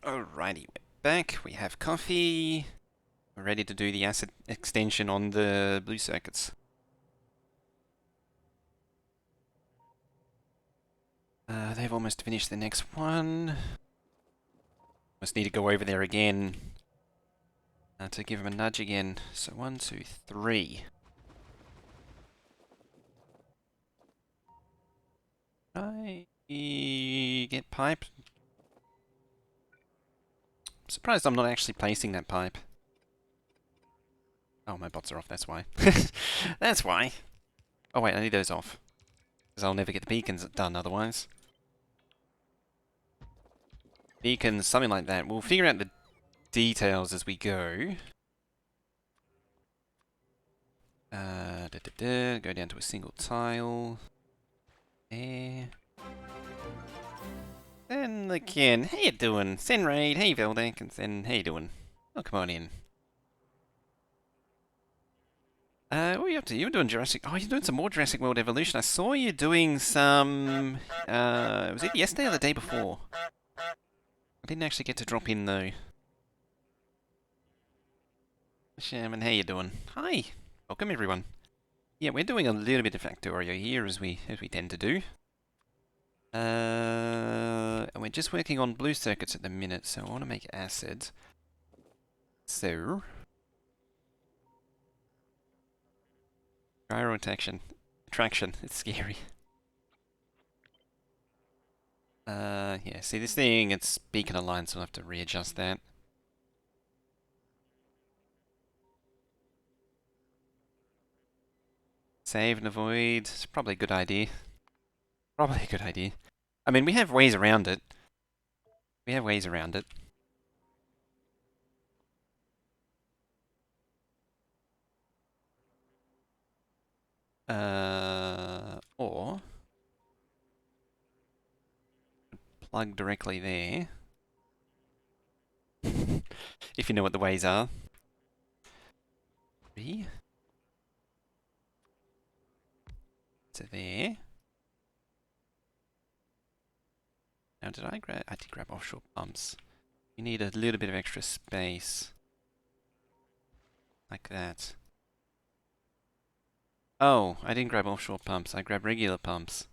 Alrighty, we're back. We have coffee. We're ready to do the acid extension on the blue circuits. They've almost finished the next one. Must need to go over there again to give them a nudge again. So 1, 2, 3. I get pipe. I'm surprised I'm not actually placing that pipe. Oh, my bots are off, that's why. That's why. Oh wait, I need those off. Because I'll never get the beacons done otherwise. Beacons, something like that. We'll figure out the details as we go. Go down to a single tile. There. Then again, how you doing? Sen Raid, hey Veldak, and Sen, how you doing? Oh, come on in. What are you up to? You were doing Jurassic... Oh, you're doing some more Jurassic World Evolution. I saw you doing some... was it yesterday or the day before? I didn't actually get to drop in, though. Shaman, how you doing? Hi! Welcome, everyone. Yeah, we're doing a little bit of Factorio here, as we tend to do. And we're just working on blue circuits at the minute, so I want to make acid. So... Gyro attraction. It's scary. Yeah, see this thing, it's beacon aligned, so I'll have to readjust that. Save and avoid. It's probably a good idea. Probably a good idea. I mean, we have ways around it. We have ways around it. Or plug directly there. If you know what the ways are. 3. So there. Now did I grab... I did grab offshore pumps. You need a little bit of extra space. Like that. Oh, I didn't grab offshore pumps. I grabbed regular pumps.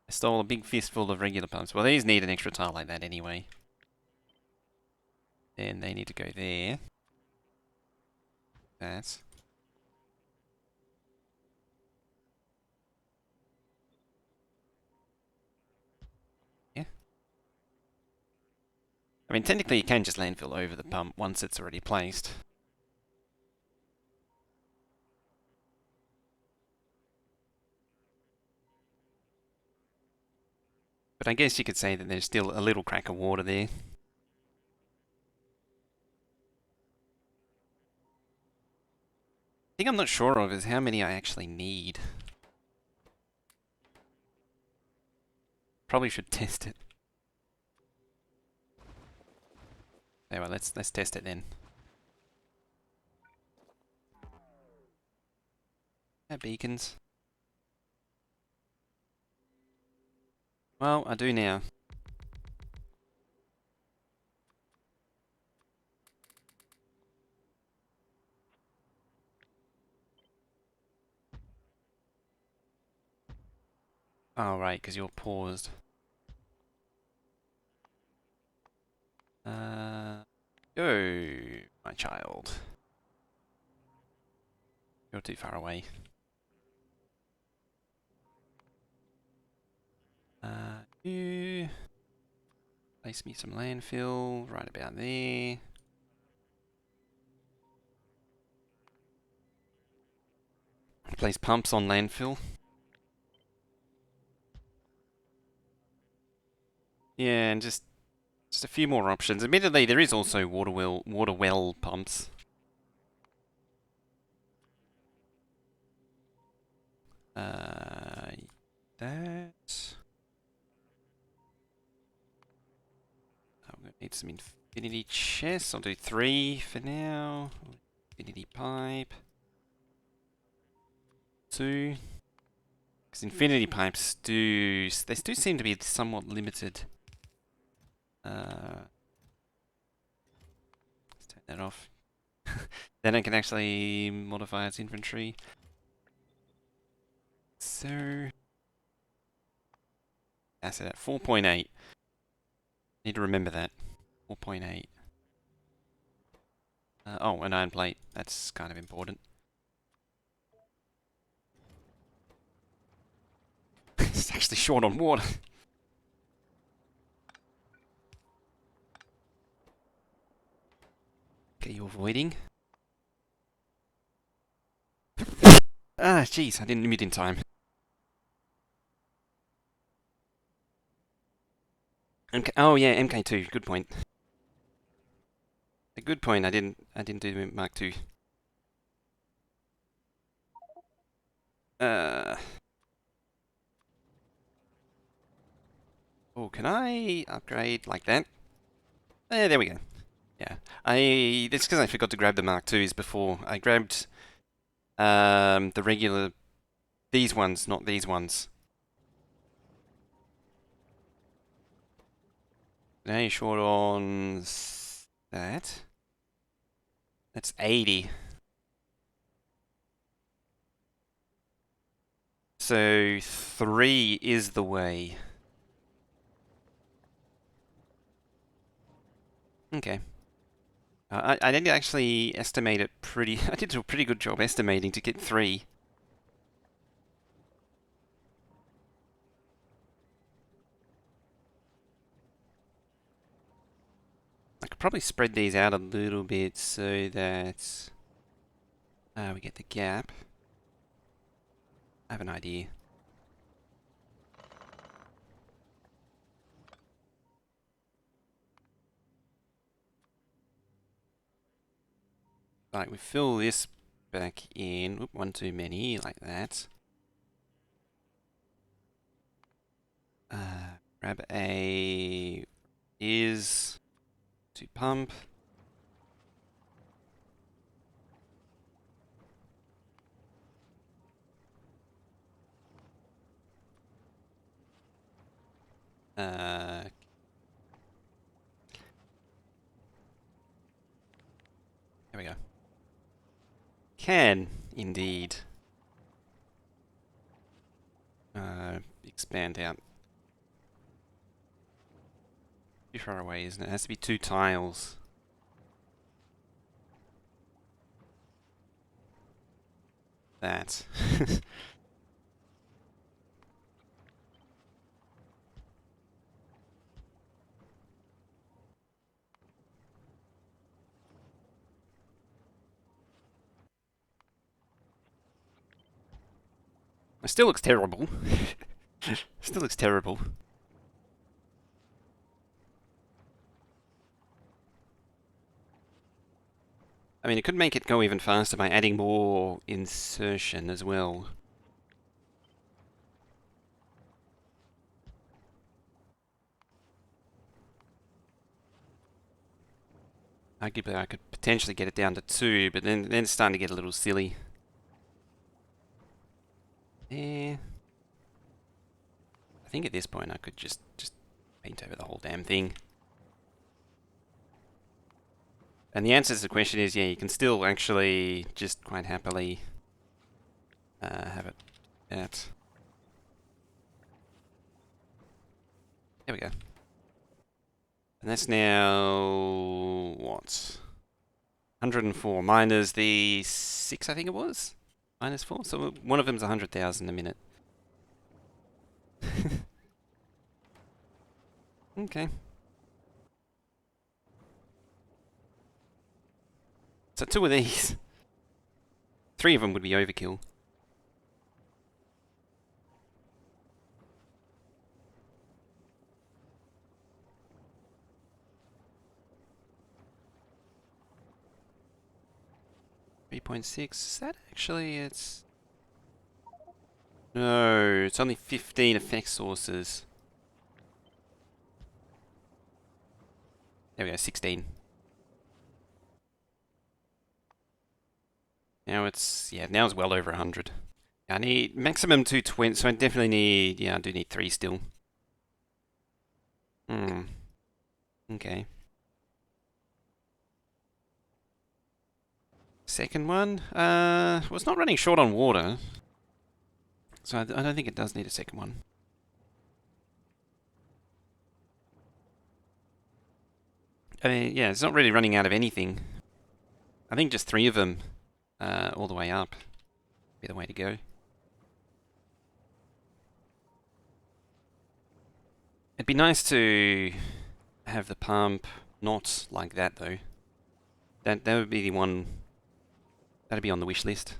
I stole a big fistful of regular pumps. Well, these need an extra tile like that anyway. Then they need to go there. That. Yeah. I mean, technically you can just landfill over the pump once it's already placed. But I guess you could say that there's still a little crack of water there. The thing I'm not sure of is how many I actually need. Probably should test it. Anyway, let's test it then. Beacons. Well, I do now. Oh, right, because you're paused. Go, my child. You're too far away. You... Place me some landfill right about there. Place pumps on landfill. Yeah, and just a few more options. Admittedly, there is also water well pumps. That. I'm gonna need some infinity chests. I'll do 3 for now. Infinity pipe. 2. Because infinity pipes do... They do seem to be somewhat limited. Let's turn that off. Then I can actually modify its inventory. So, that's it at 4.8. Need to remember that. 4.8. Oh, an iron plate. That's kind of important. It's actually short on water. Okay, you avoiding? Ah, jeez, I didn't mute in time. Oh yeah, MK2. Good point. A good point. I didn't do Mark 2. Uh. Oh, can I upgrade like that? There we go. Yeah. That's because I forgot to grab the Mark 2s before. I grabbed the regular these ones, not these ones. Now you're short on that. That's 80. So 3 is the way. Okay. I did actually estimate it pretty. I did a pretty good job estimating to get 3. I could probably spread these out a little bit so that we get the gap. I have an idea. Right, we fill this back in. Oop, one too many, like that. Grab a is to pump. There we go. Can indeed expand out. Too far away, isn't it? It has to be 2 tiles. That. It still looks terrible. Still looks terrible. I mean, it could make it go even faster by adding more insertion as well. Arguably, I could potentially get it down to 2, but then it's starting to get a little silly. Yeah. I think at this point I could just paint over the whole damn thing. And the answer to the question is, yeah, you can still actually just quite happily have it at. There we go. And that's now what? 104 minus the 6, I think it was. Minus 4, so one of them's 100,000 a minute. Okay. So 2 of these. 3 of them would be overkill. .6. That actually, it's... No, it's only 15 effect sources. There we go, 16. Now it's, yeah, now it's well over 100. I need maximum 220, so I definitely need, yeah, I do need 3 still. Hmm. Okay. Second one? Well, it's not running short on water. So I don't think it does need a second one. I mean, yeah, it's not really running out of anything. I think just 3 of them all the way up be the way to go. It'd be nice to have the pump not like that though. That would be the one. That'd be on the wish list.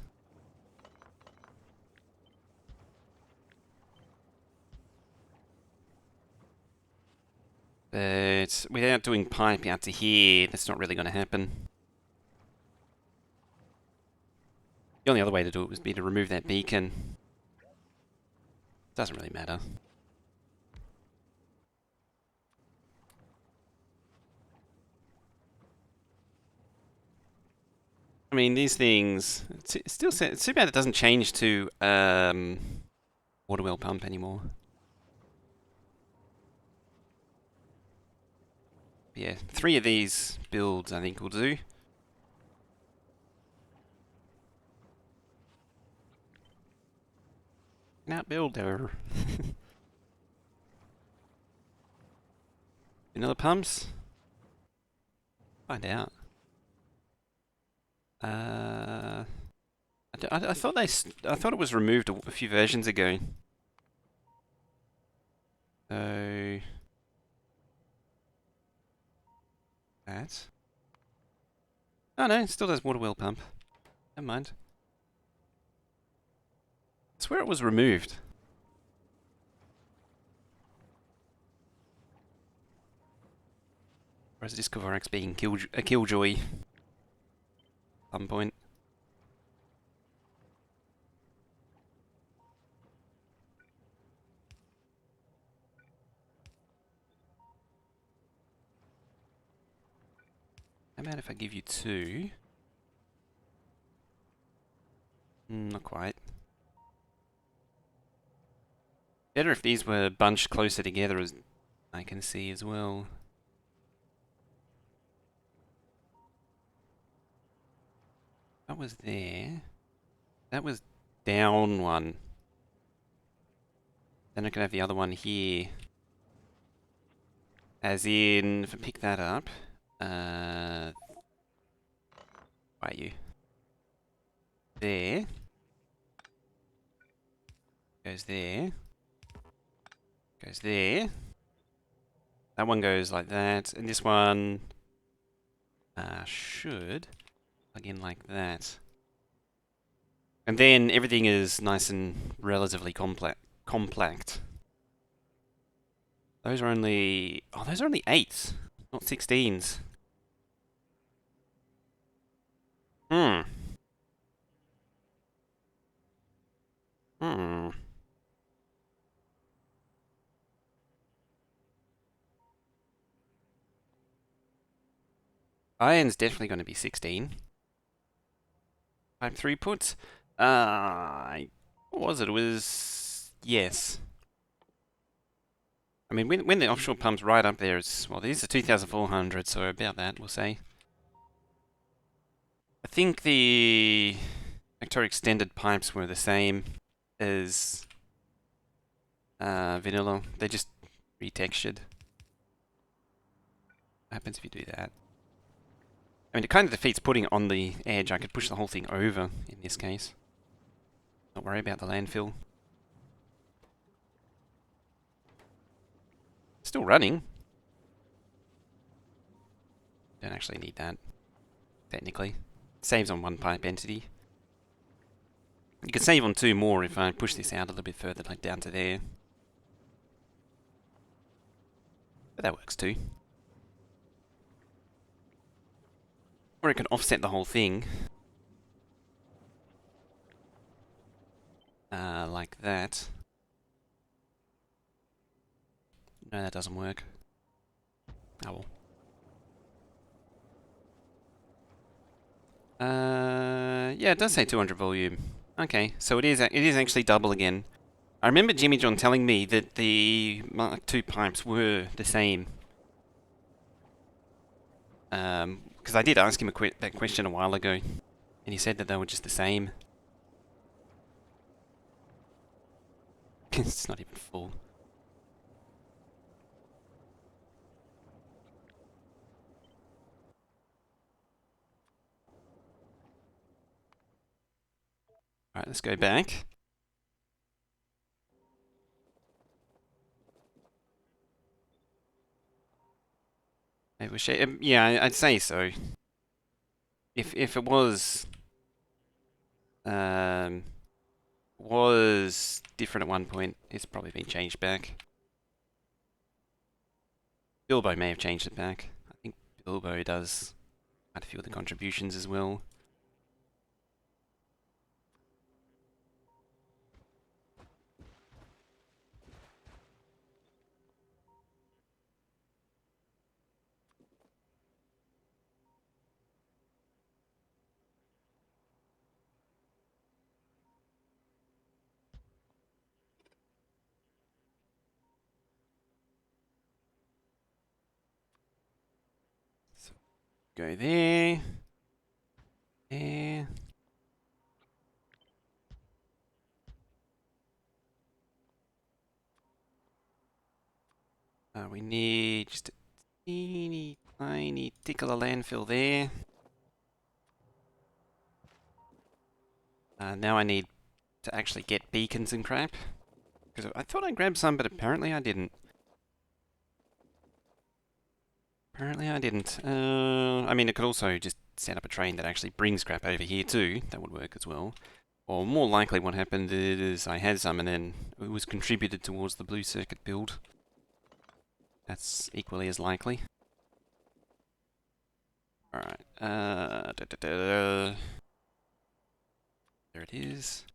But without doing pipe out to here, that's not really going to happen. The only other way to do it would be to remove that beacon. Doesn't really matter. I mean, these things... It's too bad it doesn't change to water well pump anymore. Yeah, 3 of these builds I think will do. Now builder. Vanilla pumps? Find out. I thought I thought it was removed a few versions ago. So that. Oh no, it still does water well pump. Never mind. I swear it was removed. Or is Discoverex being a killjoy? At some point. How about if I give you 2? Not quite. Better if these were bunched closer together, as I can see as well. That was there. That was down one. Then I can have the other one here. As in, if I pick that up, where are you? There. Goes there. Goes there. That one goes like that, and this one should plug in like that. And then everything is nice and relatively compact. Those are only... Oh, those are only 8s, not 16s. Hmm. Iron's definitely going to be 16. Pipe throughput? What was it? It was... Yes. I mean, when the offshore pump's right up there, it's... Well, these are 2,400, so about that, we'll say. I think the Factorio extended pipes were the same as vanilla. They just retextured. What happens if you do that? I mean, it kind of defeats putting it on the edge. I could push the whole thing over in this case. Not worry about the landfill. Still running. Don't actually need that, technically. Saves on 1 pipe entity. You could save on 2 more if I push this out a little bit further, like down to there. But that works too. Or it could offset the whole thing. Like that. No, that doesn't work. Oh well. Yeah, it does say 200 volume. Okay, so it is actually double again. I remember Jimmy John telling me that the Mark II pipes were the same. Because I did ask him that question a while ago, and he said that they were just the same. It's not even full. Alright, let's go back. Maybe we yeah, I'd say so. If it um, was different at one point, it's probably been changed back. Bilbo may have changed it back. I think Bilbo does quite a few of the contributions as well. So go there, there. We need just a teeny tiny tickle of landfill there. Now I need to actually get beacons and crap. Because I thought I grabbed some, but apparently I didn't. Apparently I didn't. I mean, I could also just set up a train that actually brings scrap over here too. That would work as well. Or more likely what happened is I had some and then it was contributed towards the blue circuit build. That's equally as likely. Alright, there it is.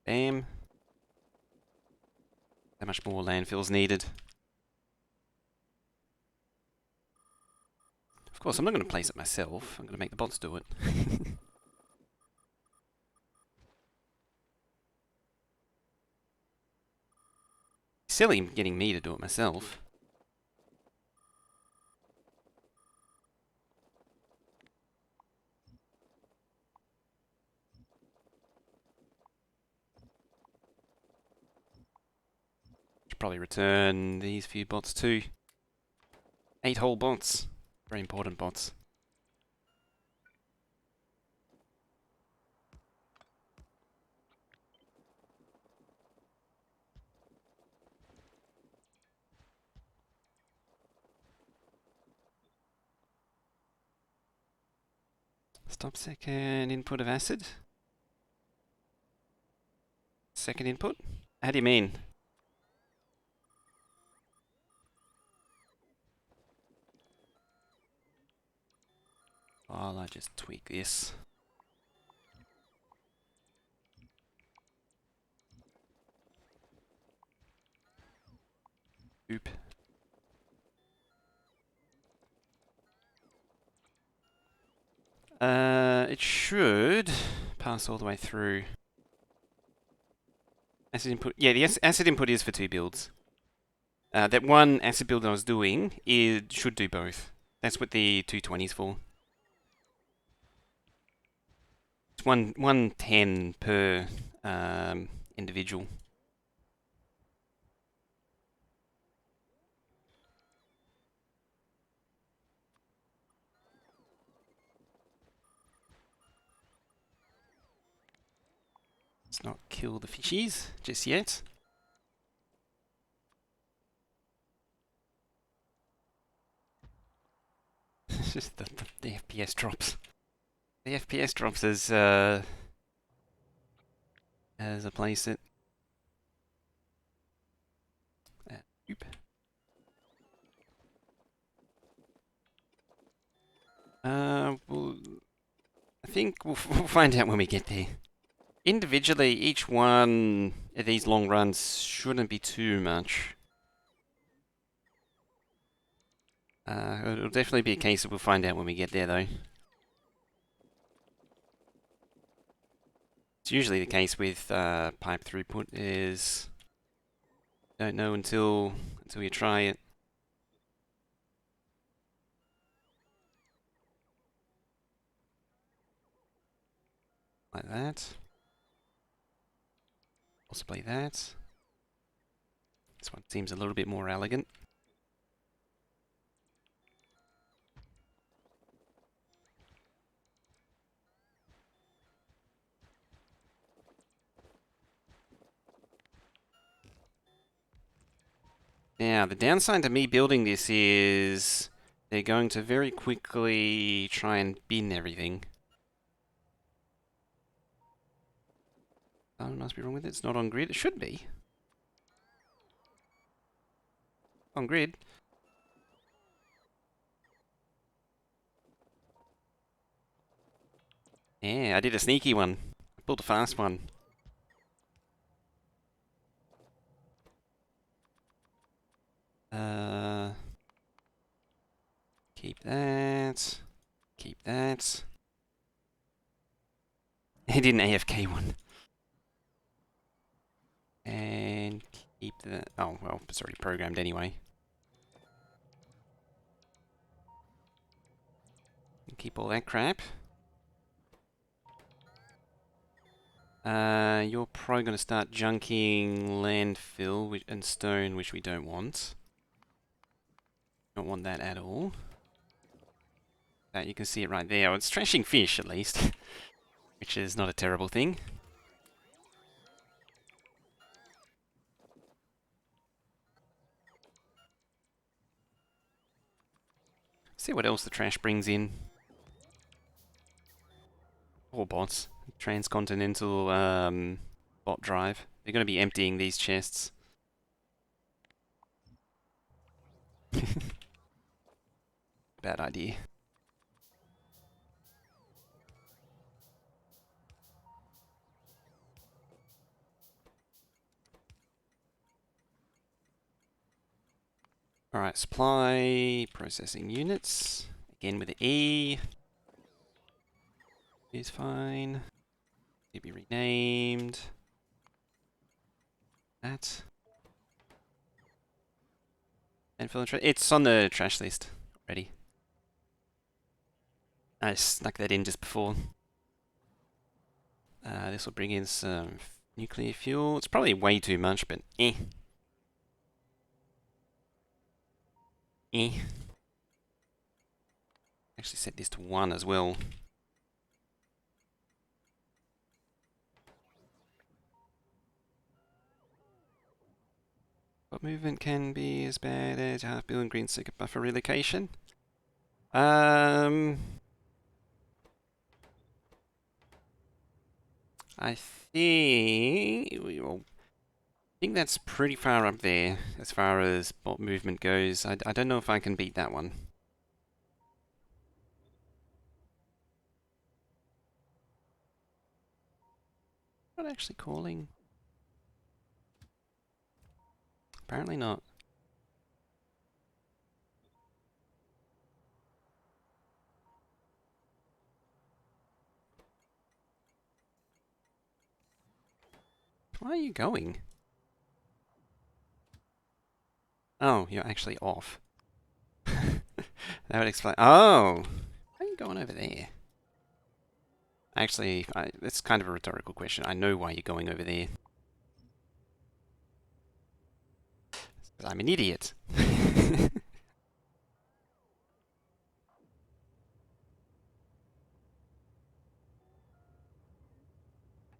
Bam. How much more landfill's needed? Of course, I'm not going to place it myself. I'm going to make the bots do it. Silly getting me to do it myself. Should probably return these few bots too. 8 whole bots. Very important bots. Stop second input of acid. Second input? How do you mean? I'll just tweak this. Oop. It should pass all the way through. Acid input. Yeah, the acid input is for 2 builds. That one acid build I was doing, it should do both. That's what the 220's for. It's 110 per individual. Let's not kill the fishies just yet. It's just the FPS drops. The FPS drops as I place it. Oop. Well, I think we'll find out when we get there. Individually, each one of these long runs shouldn't be too much. It'll definitely be a case that we'll find out when we get there, though. It's usually the case with pipe throughput is don't know until you try it. Like that. Possibly that. This one seems a little bit more elegant. Now, the downside to me building this is they're going to very quickly try and bin everything. Oh, must be wrong with it. It's not on grid. It should be. On grid. Yeah, I did a sneaky one. I built a fast one. Keep that. Keep that. He did an AFK one. And keep the... Oh, well, it's already programmed anyway. Keep all that crap. You're probably going to start junking landfill and stone, which we don't want. Don't want that at all. That you can see it right there. Well, it's trashing fish, at least. Which is not a terrible thing. See what else the trash brings in. Or bots. Transcontinental bot drive. They're going to be emptying these chests. Bad idea. Alright, supply processing units. Again with the E. Is fine. To be renamed. That. And fill the it's on the trash list already. I snuck that in just before. This will bring in some nuclear fuel. It's probably way too much, but eh. Eh. Actually set this to 1 as well. What movement can be as bad as a half billion green circuit buffer relocation? I think that's pretty far up there as far as bot movement goes. I don't know if I can beat that one. Not actually calling. Apparently not. Why are you going? Oh, you're actually off. That would explain. Oh! Why are you going over there? Actually, that's kind of a rhetorical question. I know why you're going over there. I'm an idiot.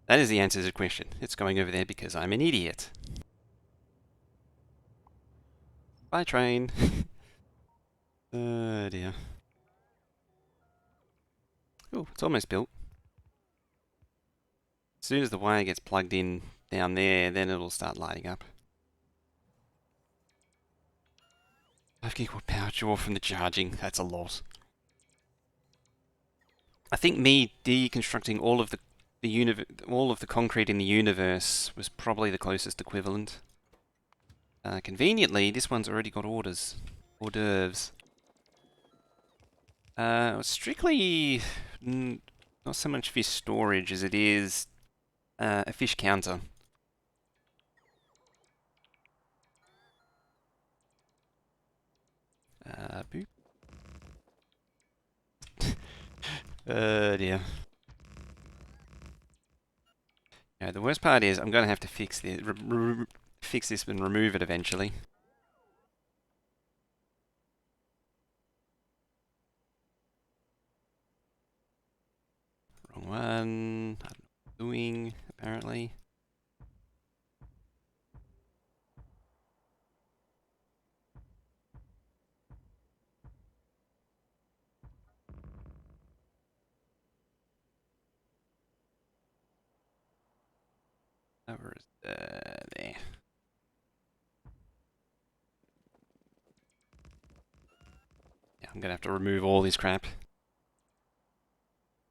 That is the answer to the question. It's going over there because I'm an idiot. Bye, train. Oh, dear. Oh, it's almost built. As soon as the wire gets plugged in down there, then it'll start lighting up. 5 gigawatt power draw from the charging. That's a lot. I think me deconstructing all of the concrete in the universe was probably the closest equivalent. Conveniently, this one's already got orders. Hors d'oeuvres. Strictly not so much fish storage as it is A fish counter. Boop. Dear. Yeah, the worst part is I'm gonna have to fix this, fix this and remove it eventually. Wrong one. I don't know what I'm doing, apparently. Where is there? Yeah, I'm gonna have to remove all this crap.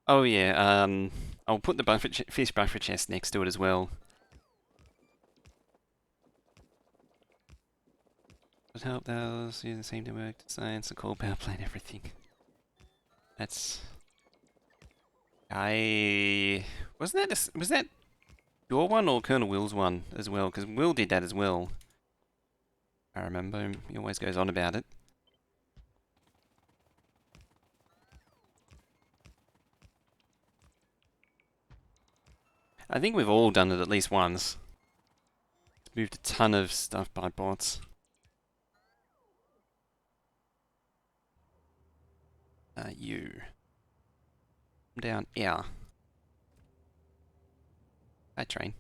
Oh yeah, I'll put the fish buffer chest next to it as well. Would help those use the same network science, the coal power plant, everything. That's wasn't that was that your one or Colonel Will's one as well? Because Will did that as well. I remember he always goes on about it. I think we've all done it at least once. Moved a ton of stuff by bots. You. Down here. Hi, train.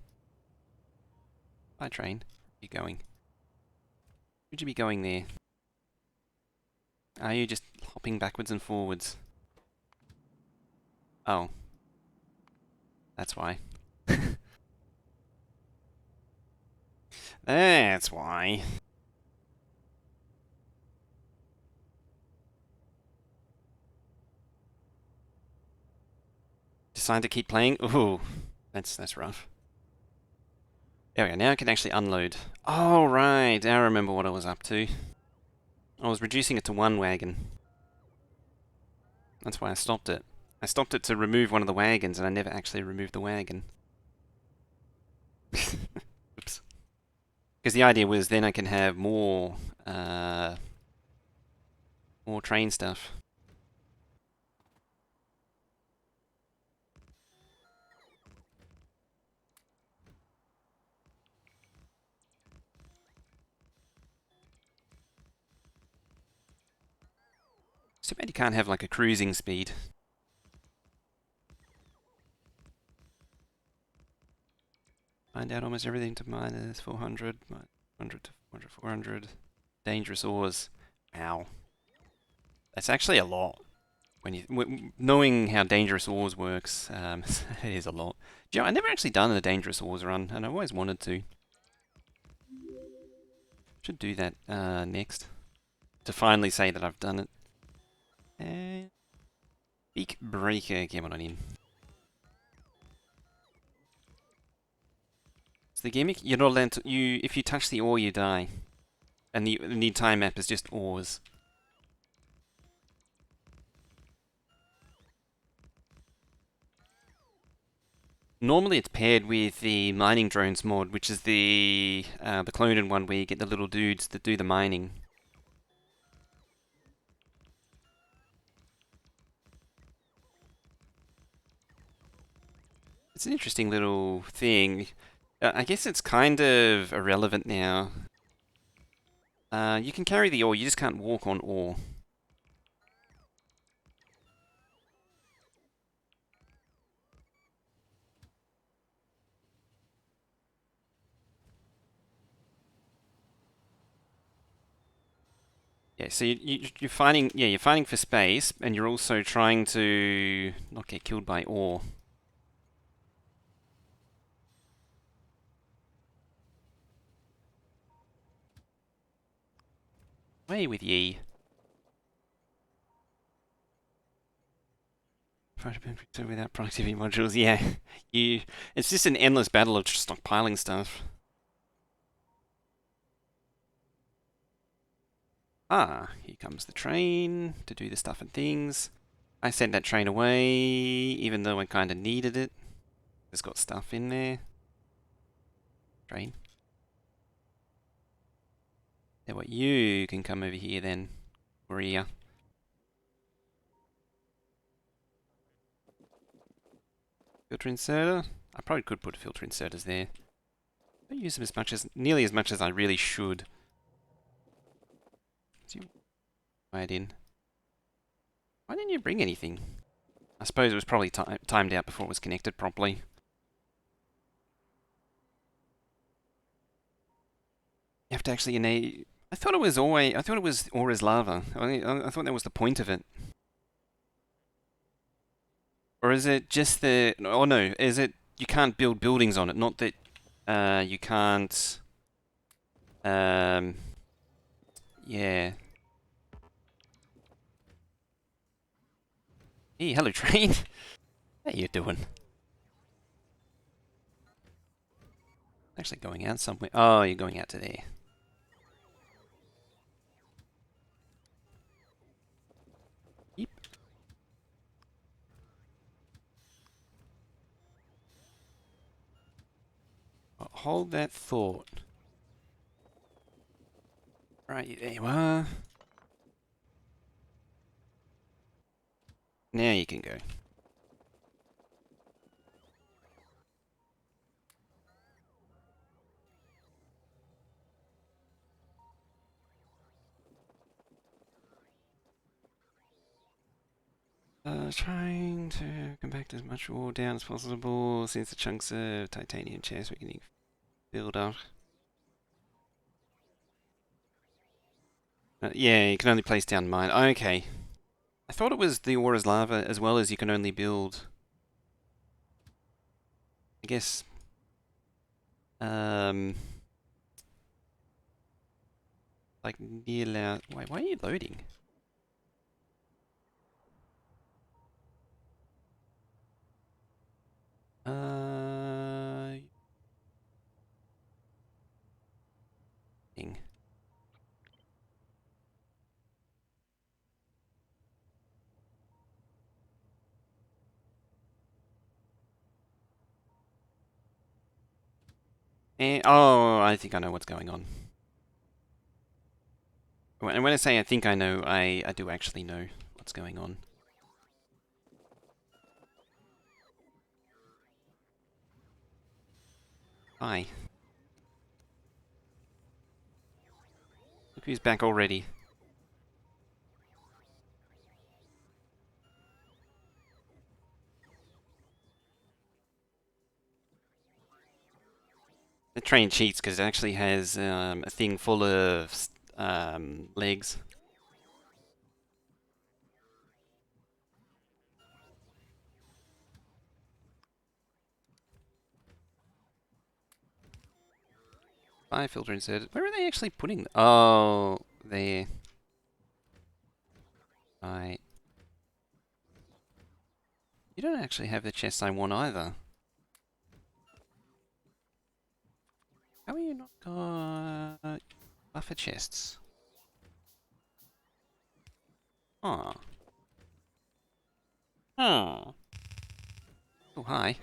Hi, train. Where are you going? Would you be going there? Are you just hopping backwards and forwards? Oh. That's why. That's why. Decide to keep playing? Ooh. That's rough. There we go, now I can actually unload. Oh, right, I remember what I was up to. I was reducing it to one wagon. That's why I stopped it. I stopped it to remove one of the wagons, and I never actually removed the wagon. Oops. Because the idea was then I can have more train stuff. Too bad you can't have like a cruising speed. Find out almost everything to minus 400, 100 to 400, 400. Dangerous ores. Wow. That's actually a lot. When you knowing how dangerous ores works, it is a lot. Do you know, I never actually done a dangerous ores run, and I always wanted to. Should do that next to finally say that I've done it. And Beak breaker, come on in. It's the gimmick. You're not allowed to. If you touch the ore, you die, and the time map is just ores. Normally it's paired with the mining drones mod, which is the cloned one where you get the little dudes that do the mining. It's an interesting little thing. I guess it's kind of irrelevant now. You can carry the ore, you just can't walk on ore. Yeah, so you're fighting for space, and you're also trying to not get killed by ore. Away with ye. Without productivity modules, yeah. It's just an endless battle of just stockpiling stuff. Ah, here comes the train to do the stuff and things. I sent that train away, even though I kind of needed it. It's got stuff in there. Train. Yeah, what, you can come over here then, Maria. Filter inserter. I probably could put filter inserters there. I don't use them as much as, nearly as much as I really should. So you add in. Why didn't you bring anything? I suppose it was probably timed out before it was connected properly. You have to actually enable. I thought it was always. I thought it was Aura's lava. I thought that was the point of it. Or is it just the? Oh no, is it you can't build buildings on it? Not that you can't. Um, yeah. Hey, hello train. How you doing? Actually going out somewhere. Oh, you're going out to there. Yep. Hold that thought. Right, there you are. Now you can go. Trying to compact as much ore down as possible since the chunks of titanium chest we can build up. Yeah, you can only place down mine. Okay. I thought it was the Aura's lava as well as you can only build. I guess. Like near loud. Wait, why are you loading? Thing. Oh, I think I know what's going on. And when I say I think I know, I do actually know what's going on. Hi. Look who's back already. The train cheats because it actually has a thing full of legs. Fire filter inserted. Where are they actually putting? Oh, there. Right. You don't actually have the chests I want either. How are you not got buffer chests? Oh. Oh. Oh, hi.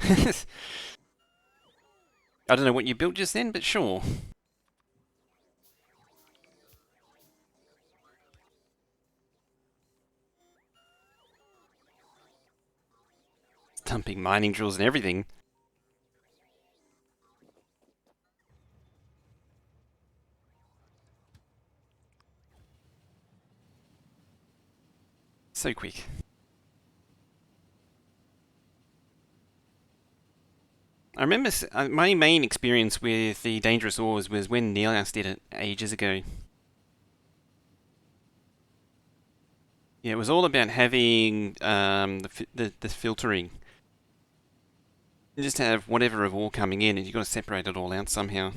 I don't know what you built just then, but sure. Dumping mining drills and everything. So quick. I remember my main experience with the dangerous ores was when Neilias did it ages ago. Yeah, it was all about having the filtering. You just have whatever of ore coming in, and you've got to separate it all out somehow.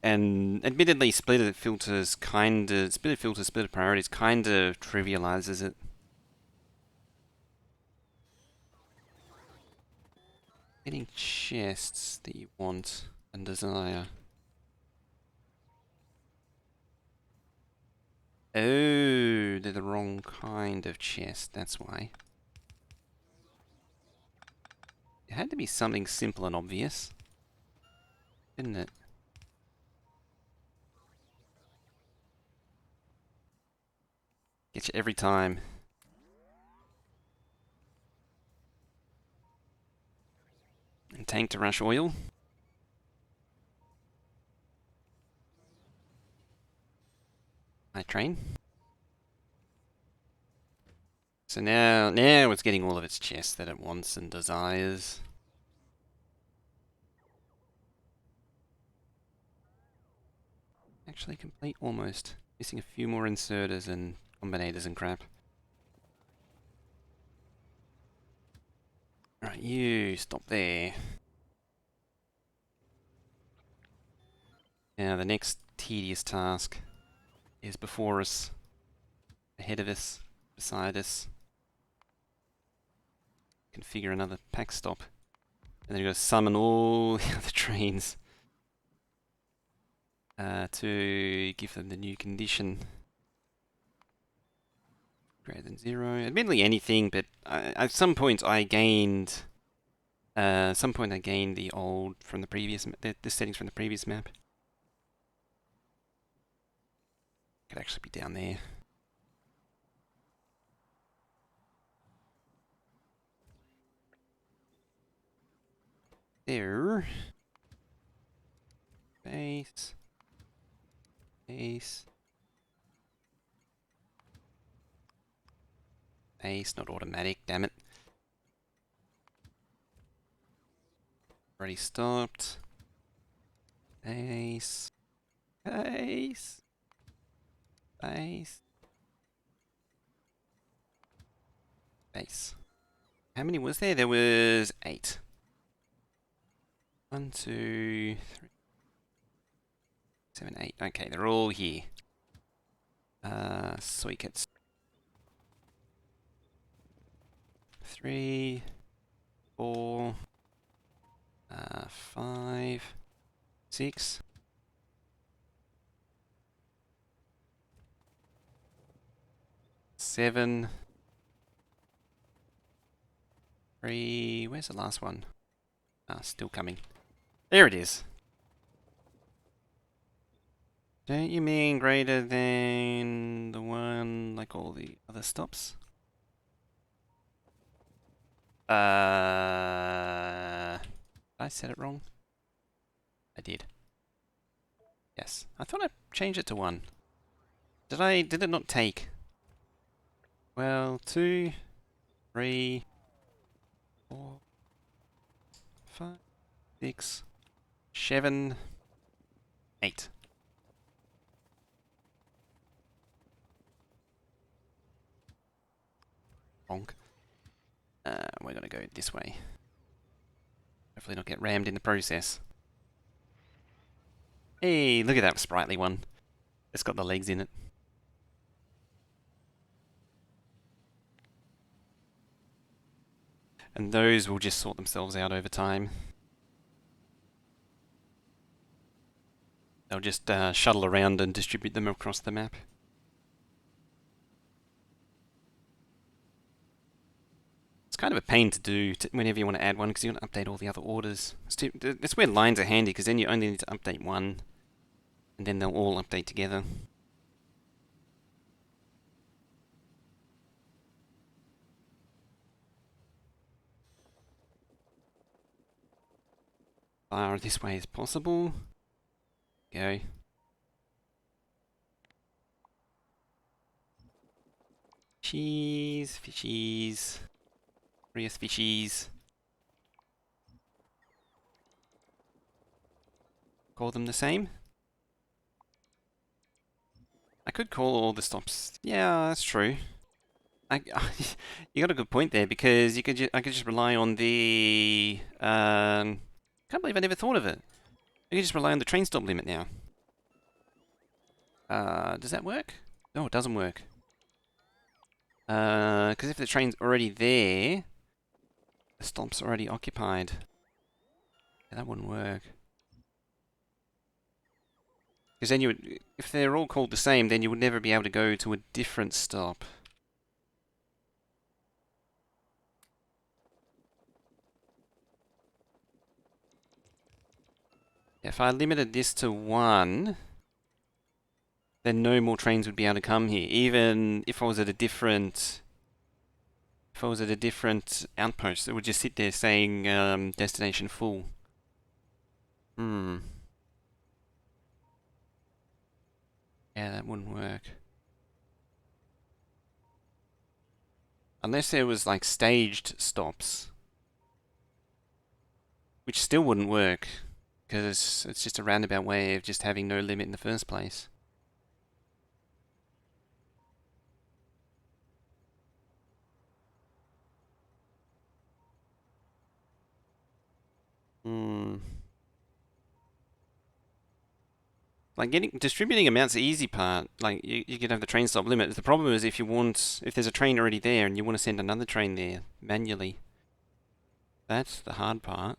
And admittedly, splitted filters, splitted priorities kind of trivializes it. Getting chests that you want and desire. Oh, they're the wrong kind of chest, that's why. had to be something simple and obvious, didn't it? Gets you every time. And tank to rush oil. I train. So now it's getting all of its chests that it wants and desires. Actually complete almost. Missing a few more inserters and combinators and crap. Right, you stop there. Now the next tedious task is before us, ahead of us, beside us. Configure another pack stop. And then you've got to summon all the other trains to give them the new condition. Greater than 0. Admittedly anything, but at some point I gained... the old from the previous... the settings from the previous map. Could actually be down there. There. Base. Base. Base, not automatic, damn it. Already stopped. Base. Base. Base. Base. How many was there? There was 8. 1, 2, 3, 7, 8. Okay, they're all here. Soikets. 3, 4, 5, 6. 7. 3. Where's the last one? Ah, still coming. There it is. Don't you mean greater than the one like all the other stops? I said it wrong? I did. Yes. I thought I changed it to 1. Did it not take? Well, 2, 3, 4, 5, 6, 7, 8. Bonk. We're gonna go this way. Hopefully not get rammed in the process. Hey, look at that sprightly one. It's got the legs in it. And those will just sort themselves out over time. They'll just shuttle around and distribute them across the map. It's kind of a pain to do whenever you want to add one because you want to update all the other orders. That's where lines are handy because then you only need to update one and then they'll all update together. Far this way as possible. Go. Fishies, fishies. Various fishies. Call them the same? I could call all the stops. Yeah, that's true. You got a good point there because I could just rely on the can't believe I never thought of it. I could just rely on the train stop limit now. Does that work? No, it doesn't work. Because if the train's already there, the stop's already occupied. Yeah, that wouldn't work. Because then if they're all called the same, then you would never be able to go to a different stop. If I limited this to 1, then no more trains would be able to come here. Even if I was at a different... If I was at a different outpost, it would just sit there saying destination full. Hmm. Yeah, that wouldn't work. Unless there was like staged stops. Which still wouldn't work. Because it's just a roundabout way of just having no limit in the first place. Hmm. Like distributing amounts the easy part. Like you could have the train stop limit. The problem is if there's a train already there and you want to send another train there manually. That's the hard part.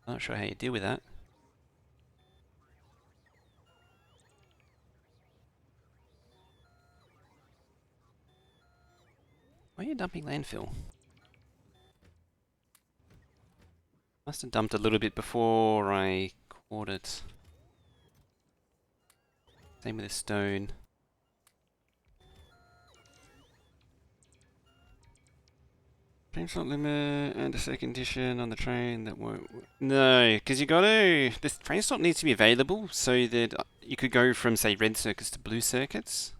Not sure how you deal with that. Why are you dumping landfill? Must have dumped a little bit before I caught it. Same with the stone. Train stop limit and a second condition on the train that won't work. No, because you gotta... The train stop needs to be available so that you could go from, say, red circuits to blue circuits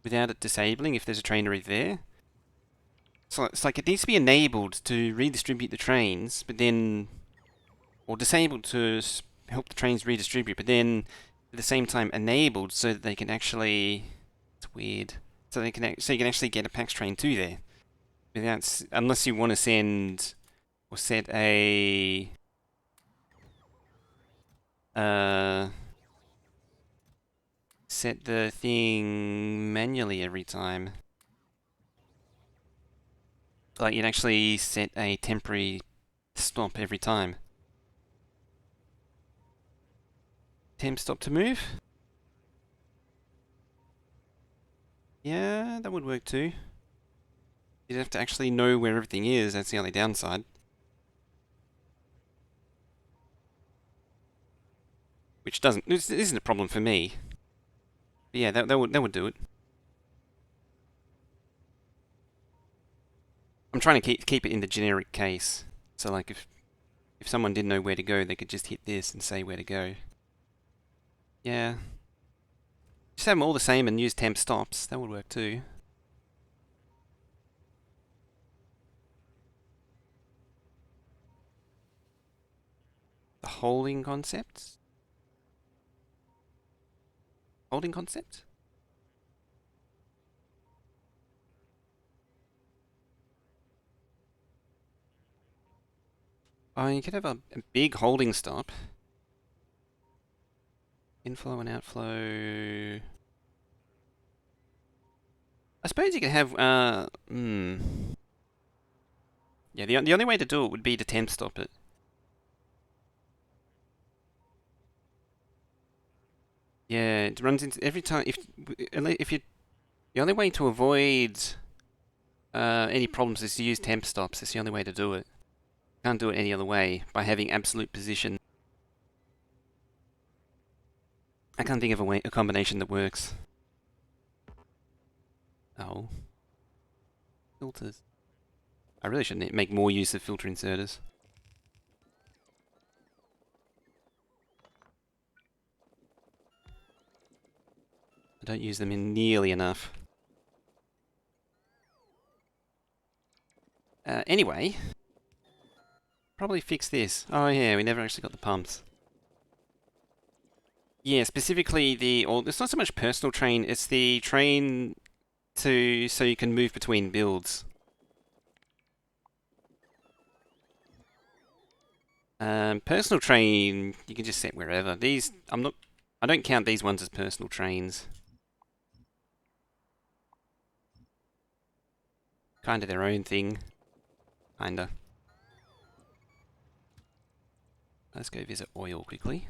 without it disabling if there's a train already there. So it's like it needs to be enabled to redistribute the trains, but then... Or disabled to help the trains redistribute, but then at the same time enabled so that they can actually... It's weird. So you can actually get a PAX train to there. Without, unless you want to send or set a set the thing manually every time. Like you'd actually set a temporary stop every time. Temp stop to move? Yeah, that would work too. You'd have to actually know where everything is, that's the only downside. Which isn't a problem for me. But yeah, that would do it. I'm trying to keep it in the generic case. So like if someone didn't know where to go, they could just hit this and say where to go. Yeah. Just have them all the same and use temp stops. That would work too. The holding concept? Holding concept? Oh, you could have a big holding stop. Inflow and outflow. I suppose you could have, Yeah, the only way to do it would be to temp stop it. Yeah, it runs into every time. If you, the only way to avoid any problems is to use temp stops. It's the only way to do it. Can't do it any other way by having absolute position. I can't think of a combination that works. Oh, filters. I really should make more use of filter inserters. I don't use them in nearly enough. Anyway, probably fix this. Oh yeah, we never actually got the pumps. Yeah, specifically or it's not so much personal train, it's the train so you can move between builds. Personal train, you can just set wherever. I don't count these ones as personal trains. Kinda their own thing. Kinda. Let's go visit oil quickly.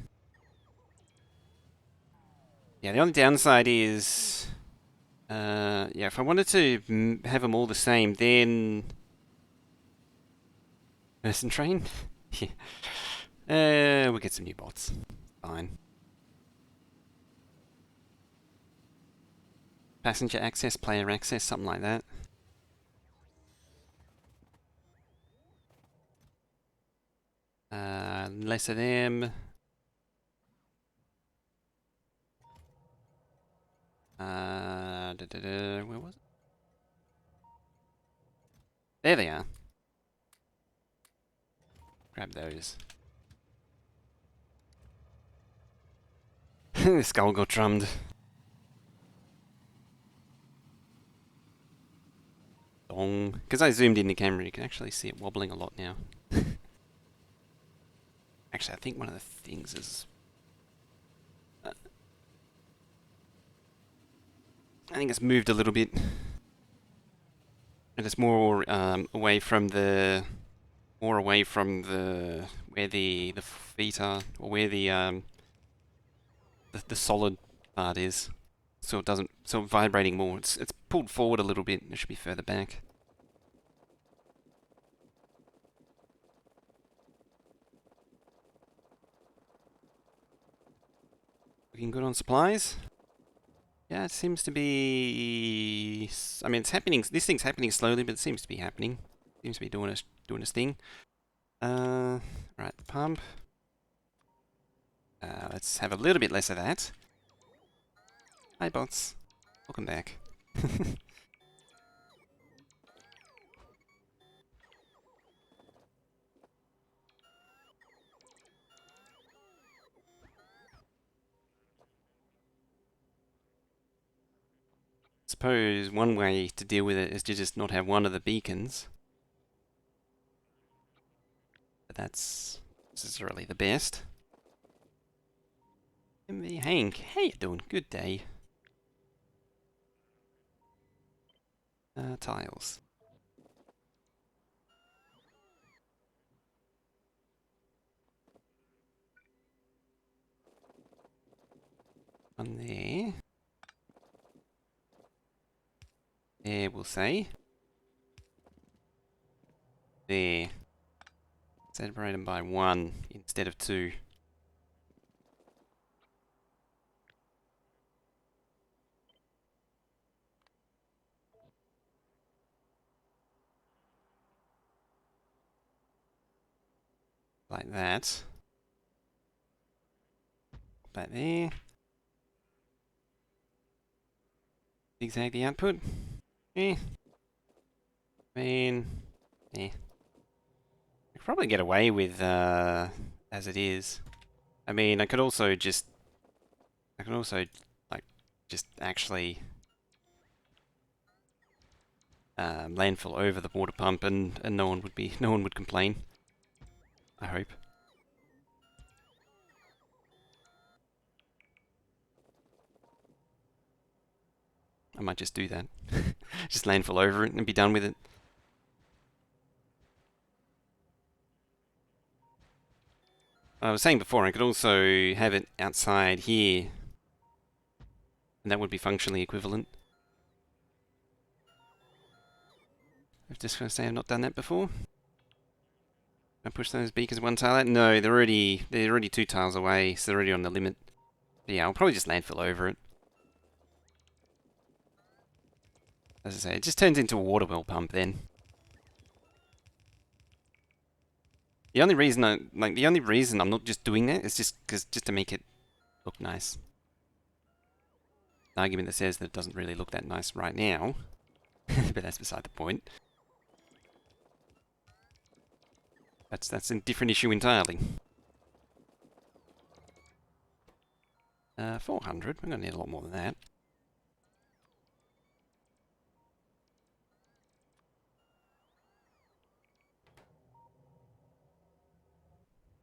Yeah, the only downside is... yeah, if I wanted to have them all the same, then... Person train? Yeah. We'll get some new bots. Fine. Passenger access, player access, something like that. Less of them. Where was it? There they are. Grab those. The skull got drummed. Dong. Because I zoomed in the camera, you can actually see it wobbling a lot now. Actually, I think one of the things is... I think it's moved a little bit. And it's more away from the... More away from the... Where the feet are, or where the solid part is. So it doesn't... So it's vibrating more. It's pulled forward a little bit. It should be further back. Looking good on supplies. Yeah, it seems to be... I mean, it's happening... This thing's happening slowly, but it seems to be happening. Seems to be doing its thing. Right, pump. Let's have a little bit less of that. Hi, bots. Welcome back. Suppose one way to deal with it is to just not have one of the beacons. But that's necessarily the best. MV Hank, how you doing? Good day. Tiles. One there. There, we'll say. There. Separate them by 1 instead of 2. Like that. Back there. Zigzag the output. Eh. Man. Eh. I could probably get away with as it is. I mean, I could also, like, just actually landfill over the water pump and no one would complain. I hope. I might just do that. Just landfill over it and be done with it. I was saying before, I could also have it outside here, and that would be functionally equivalent. I'm just going to say I've not done that before. I push those beacons one tile out? No, they're already 2 tiles away, so they're already on the limit. But yeah, I'll probably just landfill over it. As I say, it just turns into a water well pump then. The only reason I'm not just doing that is just to make it look nice. An argument that says that it doesn't really look that nice right now, but that's beside the point. That's a different issue entirely. 400. I'm gonna need a lot more than that.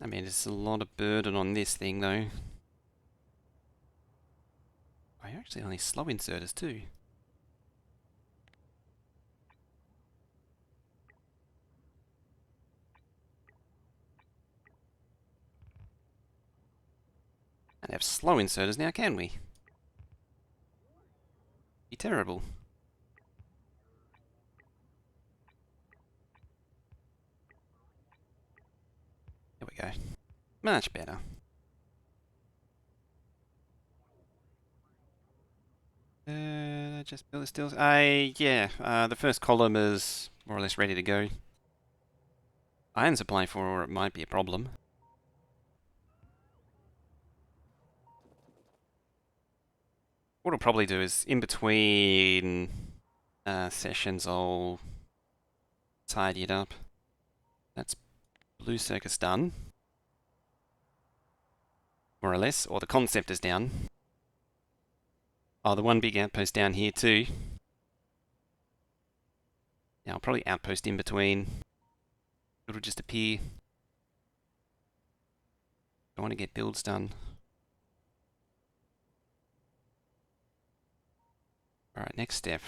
I mean, it's a lot of burden on this thing, though. I actually only slow inserters too. Can't have slow inserters now, can we? Be terrible. we go. Much better. Just build it still. Yeah, the first column is more or less ready to go. Iron supply for it might be a problem. What I'll probably do is in between sessions I'll tidy it up. That's blue circuit's done. More or less, or the concept is down. Oh, the one big outpost down here too. Yeah, I'll probably outpost in between. It'll just appear. I want to get builds done. Alright, next step.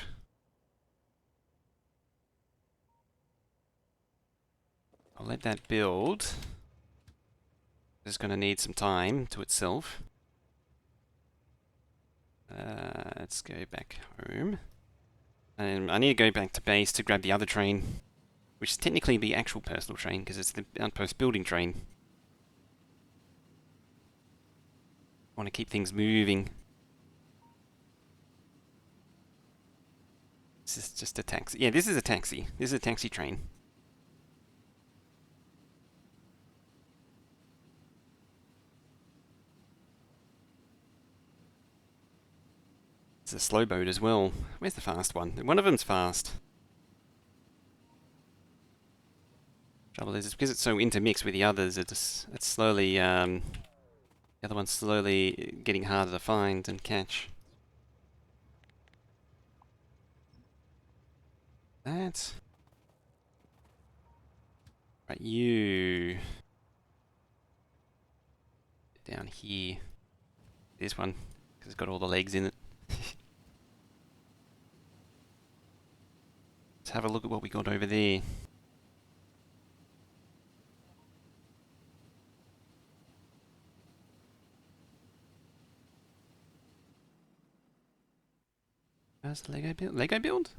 I'll let that build. It's going to need some time to itself. Let's go back home. And I need to go back to base to grab the other train, which is technically the actual personal train, because it's the outpost building train. I want to keep things moving. This is just a taxi. Yeah, this is a taxi. This is a taxi train. It's a slow boat as well. Where's the fast one? One of them's fast. Trouble is, it's because it's so intermixed with the others, it's slowly, the other one's slowly getting harder to find and catch. That. Right, you. Down here. This one, because it's got all the legs in it. Let's have a look at what we got over there. How's the Lego build? Lego build?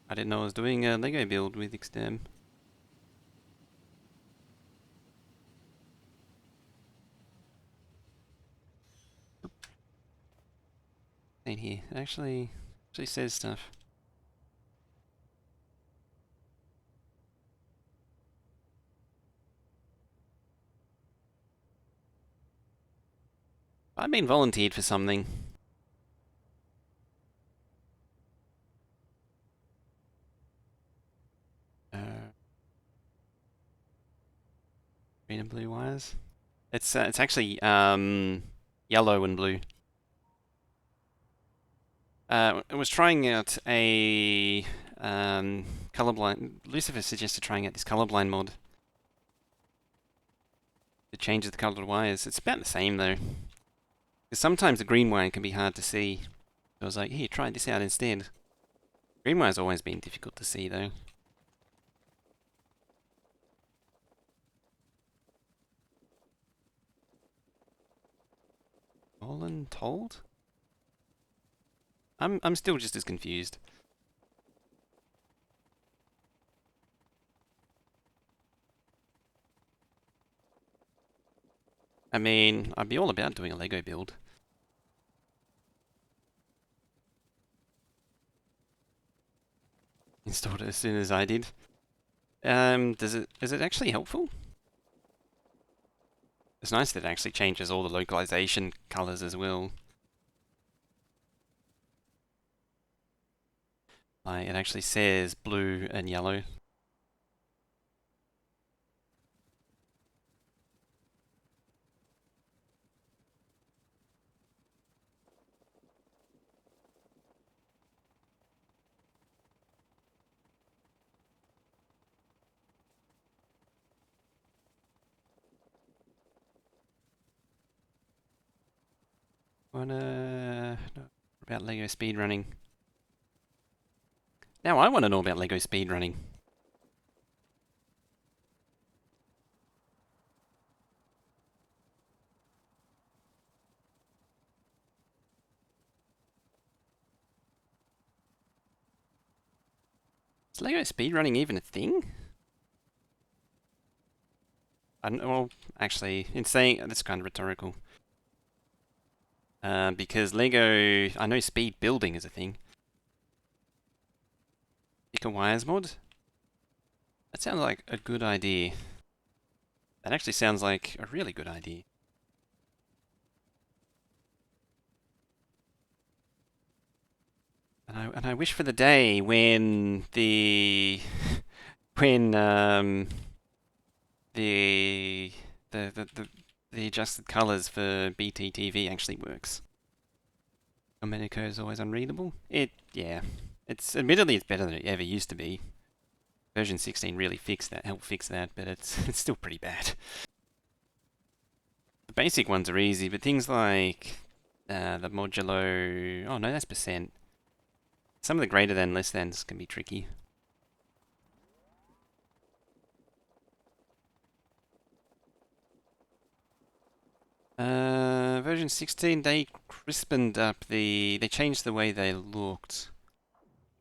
I didn't know I was doing a Lego build with Exterm. Ain't here. It actually says stuff. I've been volunteered for something. Green and blue wires. It's actually yellow and blue. I was trying out a colorblind. Lucifer suggested trying out this colorblind mod. It changes the color of the wires. It's about the same though. Because sometimes the green wire can be hard to see. So I was like, here, try this out instead. Green wire's always been difficult to see though. All told? I'm still just as confused. I mean, I'd be all about doing a Lego build. Installed it as soon as I did. Is it actually helpful? It's nice that it actually changes all the localization colors as well. Like, it actually says blue and yellow. Wanna know about Lego speedrunning? Now I want to know about Lego speedrunning. Is Lego speedrunning even a thing? well, actually, in saying that's kind of rhetorical. Because Lego, I know speed building is a thing. Thicker wires mod? That sounds like a good idea. That actually sounds like a really good idea. And I wish for the day when when the the the the, the adjusted colors for BTTV actually works. Domenico is always unreadable. Yeah. It's admittedly it's better than it ever used to be. Version 16 really fixed that, helped fix that, but it's still pretty bad. The basic ones are easy, but things like the modulo. Oh no, that's percent. Some of the greater than, less thans can be tricky. Version 16, they crispened up they changed the way they looked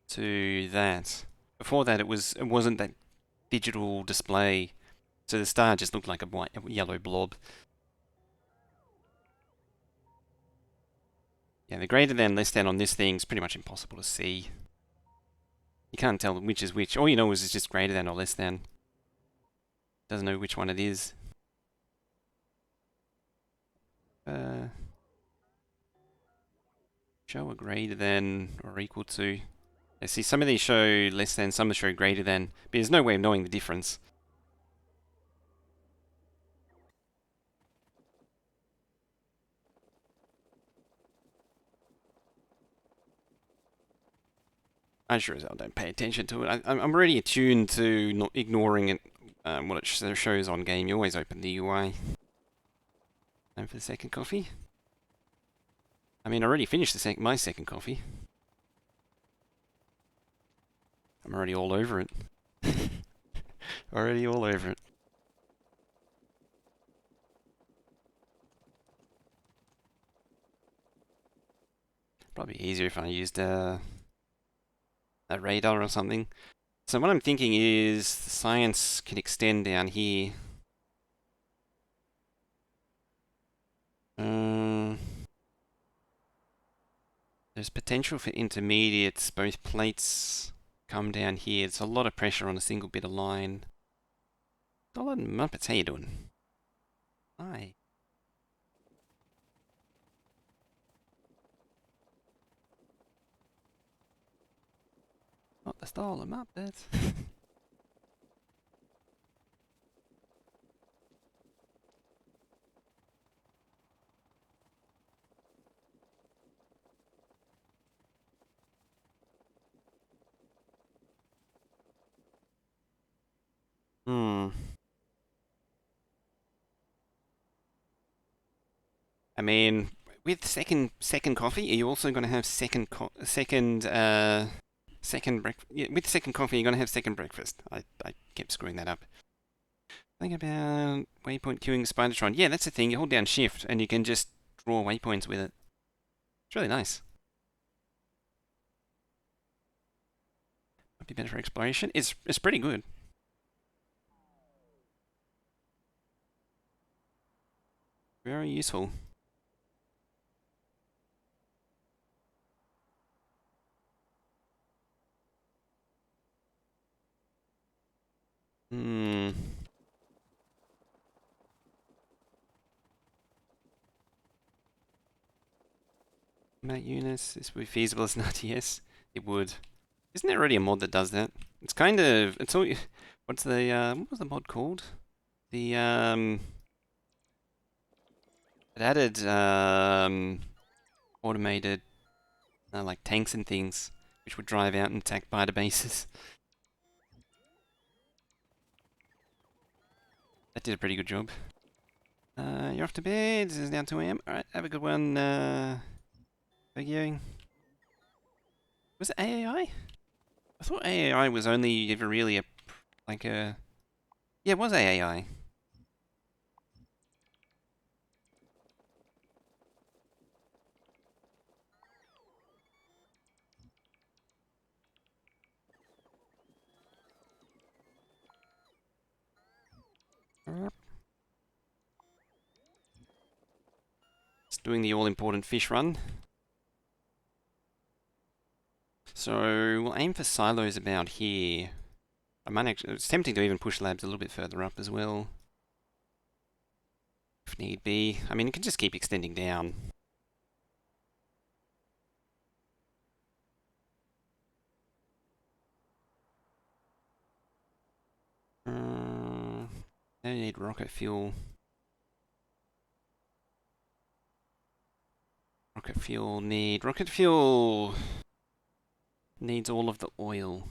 to that. Before that, it wasn't that digital display, so the star just looked like a yellow blob. Yeah, the greater than, less than on this thing is pretty much impossible to see. You can't tell which is which. All you know is it's just greater than or less than. Doesn't know which one it is. Show a greater than or equal to. I see some of these show less than, some show greater than, but there's no way of knowing the difference. I sure as hell don't pay attention to it. I'm already attuned to not ignoring it, what it shows on game. You always open the UI. Time for the second coffee. I mean, I already finished my second coffee. I'm already all over it. Already all over it. Probably easier if I used a radar or something. So what I'm thinking is science can extend down here. There's potential for intermediates. Both plates come down here. It's a lot of pressure on a single bit of line. Dollar Muppets, how you doing? Hi. Not the Stolen Muppets. Hmm. I mean, with second coffee, are you also going to have second breakfast? Yeah, with second coffee, you're going to have second breakfast. I kept screwing that up. Think about waypoint queuing Spidertron. Yeah, that's the thing. You hold down Shift and you can just draw waypoints with it. It's really nice. Might be better for exploration. It's pretty good. Very useful. Hmm. Mount Eunice, this would be feasible as an RTS. It would. Isn't there already a mod that does that? It's kind of, it's all, what's the, what was the mod called? The, it added, automated, like tanks and things, which would drive out and attack biter bases. That did a pretty good job. You're off to bed, this is now 2 AM. Alright, have a good one, Bagio. Was it AAI? I thought AAI was only ever really like a, yeah, it was AAI. doing the all-important fish run. So we'll aim for silos about here. It's tempting to even push labs a little bit further up as well, if need be. I mean, it can just keep extending down. Don't need rocket fuel. Rocket fuel needs all of the oil.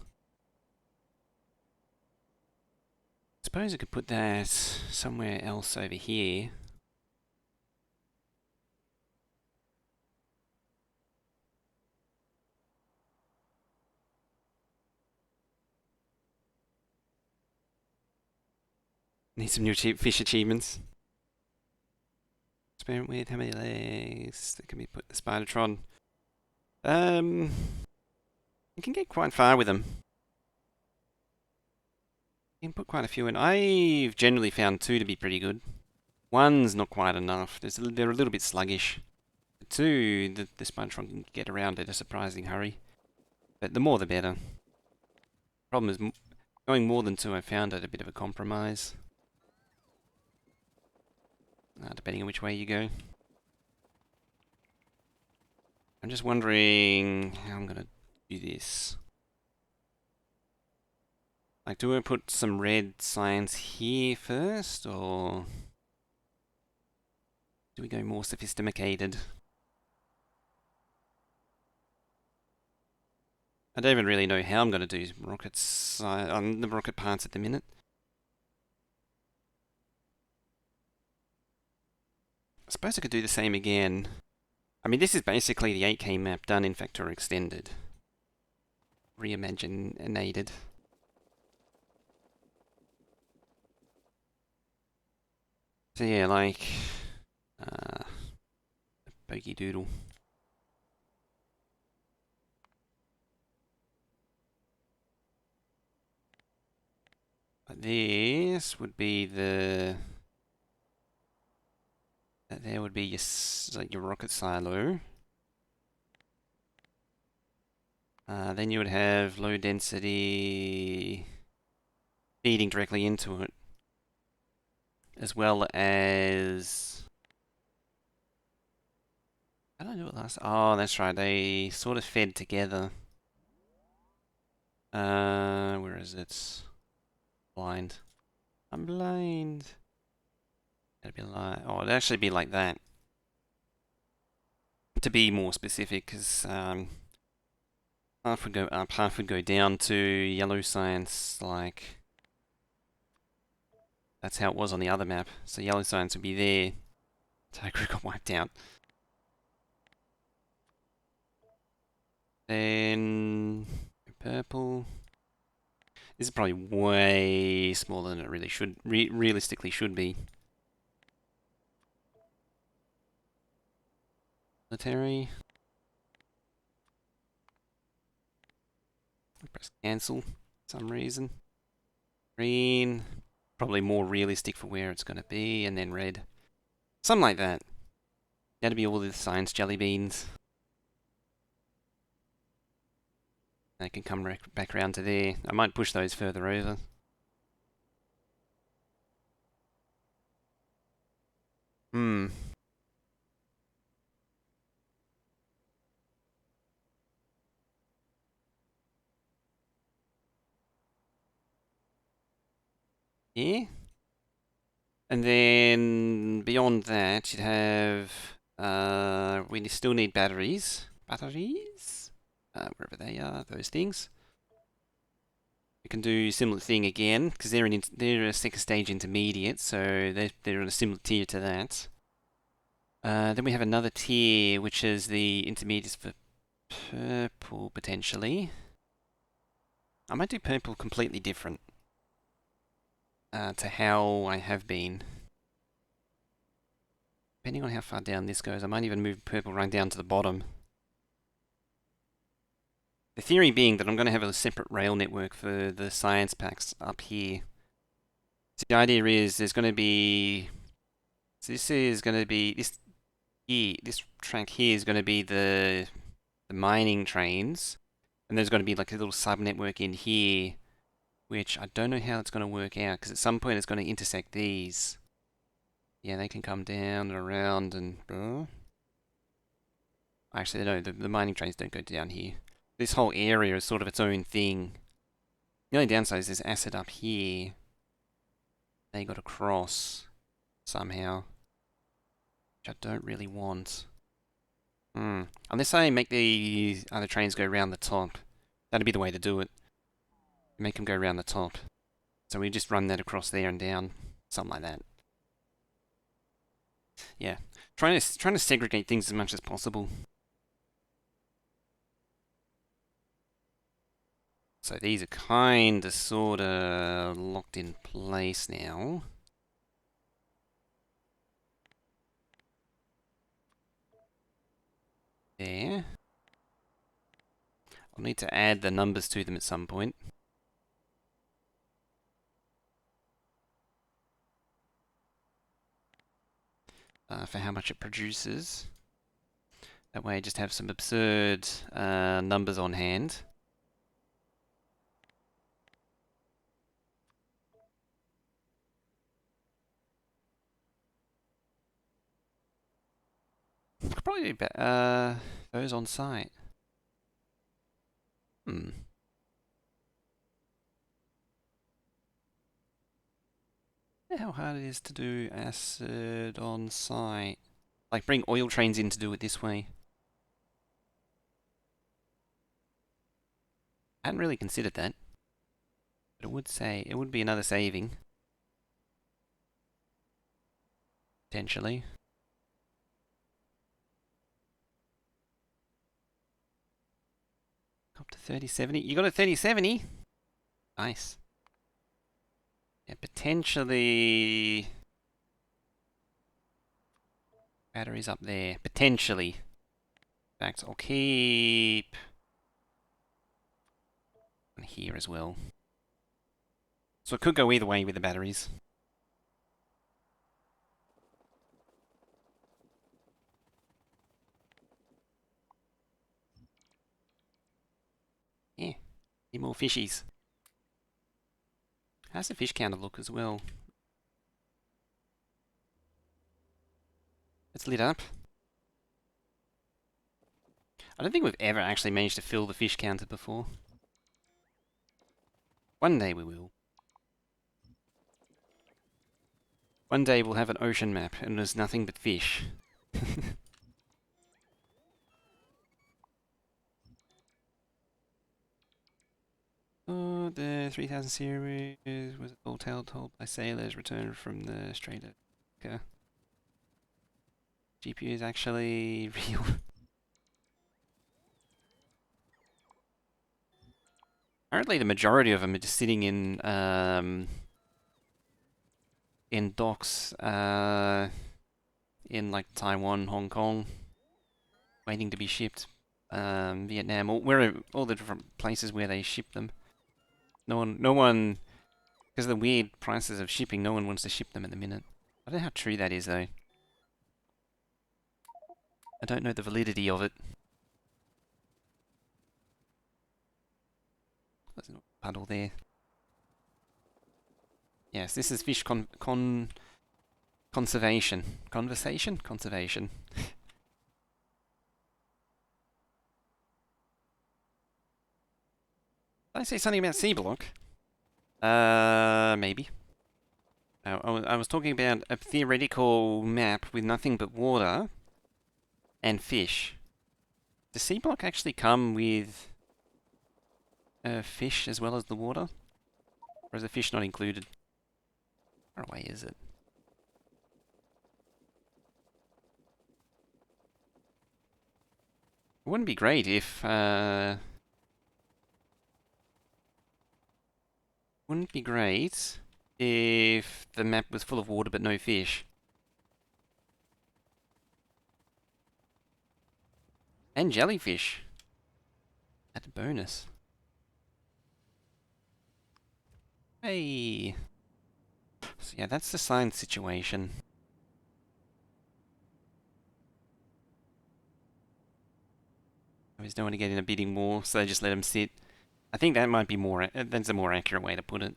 Suppose I could put that somewhere else over here. Need some new fish achievements. Experiment with how many legs that can be put in the Spidertron. You can get quite far with them. You can put quite a few in. I've generally found 2 to be pretty good. 1's not quite enough. They're a little bit sluggish. 2, the Spidertron can get around at a surprising hurry. But the more the better. Problem is, going more than 2 I found it a bit of a compromise. Depending on which way you go. I'm just wondering how I'm going to do this. Like, do I put some red science here first, or do we go more sophisticated? I don't even really know how I'm going to do rockets on the rocket parts at the minute. I suppose I could do the same again. I mean, this is basically the 8K map done in Factorio Extended. Reimaginated. So yeah, like bogey doodle. This would be the... There would be your rocket silo. Then you would have low density feeding directly into it, as well as... I don't know what last... Oh, that's right, they sort of fed together. Where is it? Blind. I'm blind. It'd be like... Oh, it'd actually be like that. To be more specific, because half would go up, half would go down to yellow science, like... That's how it was on the other map. So yellow science would be there. Tiger got wiped out. Then purple. This is probably way smaller than it really should, realistically should be. Military. Press cancel for some reason. Green. Probably more realistic for where it's going to be, and then red. Something like that. That'd be all the science jelly beans. They can come back around to there. I might push those further over. Yeah. And then beyond that, you'd have... we still need batteries. Batteries? Wherever they are, those things. We can do similar thing again, because they're a second stage intermediate, so they're in a similar tier to that. Then we have another tier, which is the intermediates for purple, potentially. I might do purple completely different to how I have been. Depending on how far down this goes, I might even move purple right down to the bottom. The theory being that I'm going to have a separate rail network for the science packs up here. So the idea is there's going to be... So this is going to be... here, this track here is going to be the mining trains, and there's going to be like a little sub network in here, which I don't know how it's going to work out because at some point it's going to intersect these. Yeah, they can come down and around and. Actually, no, the mining trains don't go down here. This whole area is sort of its own thing. The only downside is there's acid up here. They got to cross somehow, which I don't really want. Unless I make the other trains go around the top. That'd be the way to do it. Make them go around the top. So we just run that across there and down. Something like that. Yeah. Trying to segregate things as much as possible. So these are kind of sort of locked in place now. There. I'll need to add the numbers to them at some point. For how much it produces. That way I just have some absurd numbers on hand. Could probably do those on site. How hard it is to do acid on site. Like bring oil trains in to do it this way. I hadn't really considered that. But it would be another saving. Potentially. Up to 3070. You got a 3070? Nice. Yeah, potentially. Batteries up there. Potentially. In fact, I'll keep one here as well. So it could go either way with the batteries. Yeah. Need more fishies. How's the fish counter look as well? It's lit up. I don't think we've ever actually managed to fill the fish counter before. One day we will. One day we'll have an ocean map and there's nothing but fish. Oh, the 3000 series was all tale told by sailors returned from the Strait of Malacca. GPU is actually real. Apparently the majority of them are just sitting in docks in like Taiwan, Hong Kong, waiting to be shipped. Vietnam, all the different places where they ship them. No one, because of the weird prices of shipping, no one wants to ship them at the minute. I don't know how true that is though. I don't know the validity of it. There's a puddle there. Yes, this is fish conservation. Conversation? Conservation. Did I say something about C block? Maybe. I was talking about a theoretical map with nothing but water and fish. Does C block actually come with fish as well as the water? Or is the fish not included? How far away is it? It wouldn't be great if wouldn't be great if the map was full of water but no fish. And jellyfish. That's a bonus. Hey. So yeah, that's the science situation. I just don't want to get in a bidding war, so they just let them sit. I think that might be more. That's a more accurate way to put it,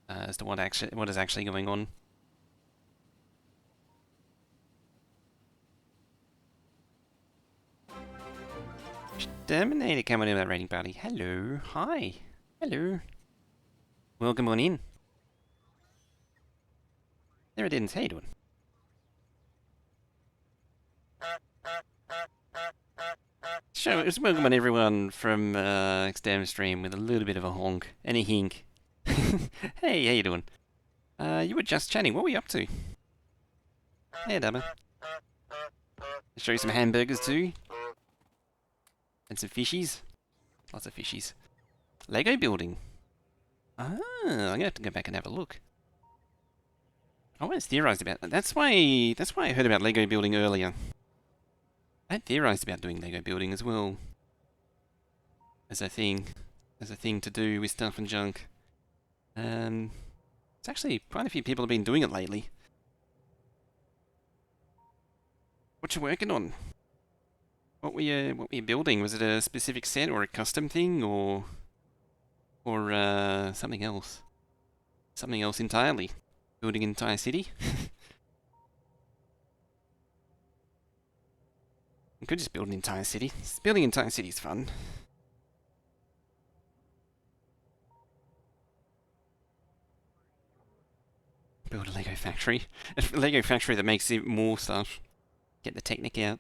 as to what is actually going on. Terminator coming in that rating party. Hello, hi, hello. Welcome on in. There it is. How you doing? So it's welcome on everyone from External Stream with a little bit of a honk and a hink. Hey, how you doing? You were just chatting. What were you up to? Hey, Dubber. Show you some hamburgers too. And some fishies. Lots of fishies. Lego building. Ah, I'm gonna have to go back and have a look. I always theorized about that. That's why I heard about Lego building earlier. I had theorized about doing Lego building as well. As a thing to do with stuff and junk. It's actually quite a few people have been doing it lately. What you working on? What were you building? Was it a specific set or a custom thing or something else? Something else entirely? Building an entire city? You could just build an entire city. Building an entire city is fun. Build a Lego factory. A Lego factory that makes more stuff. Get the Technic out.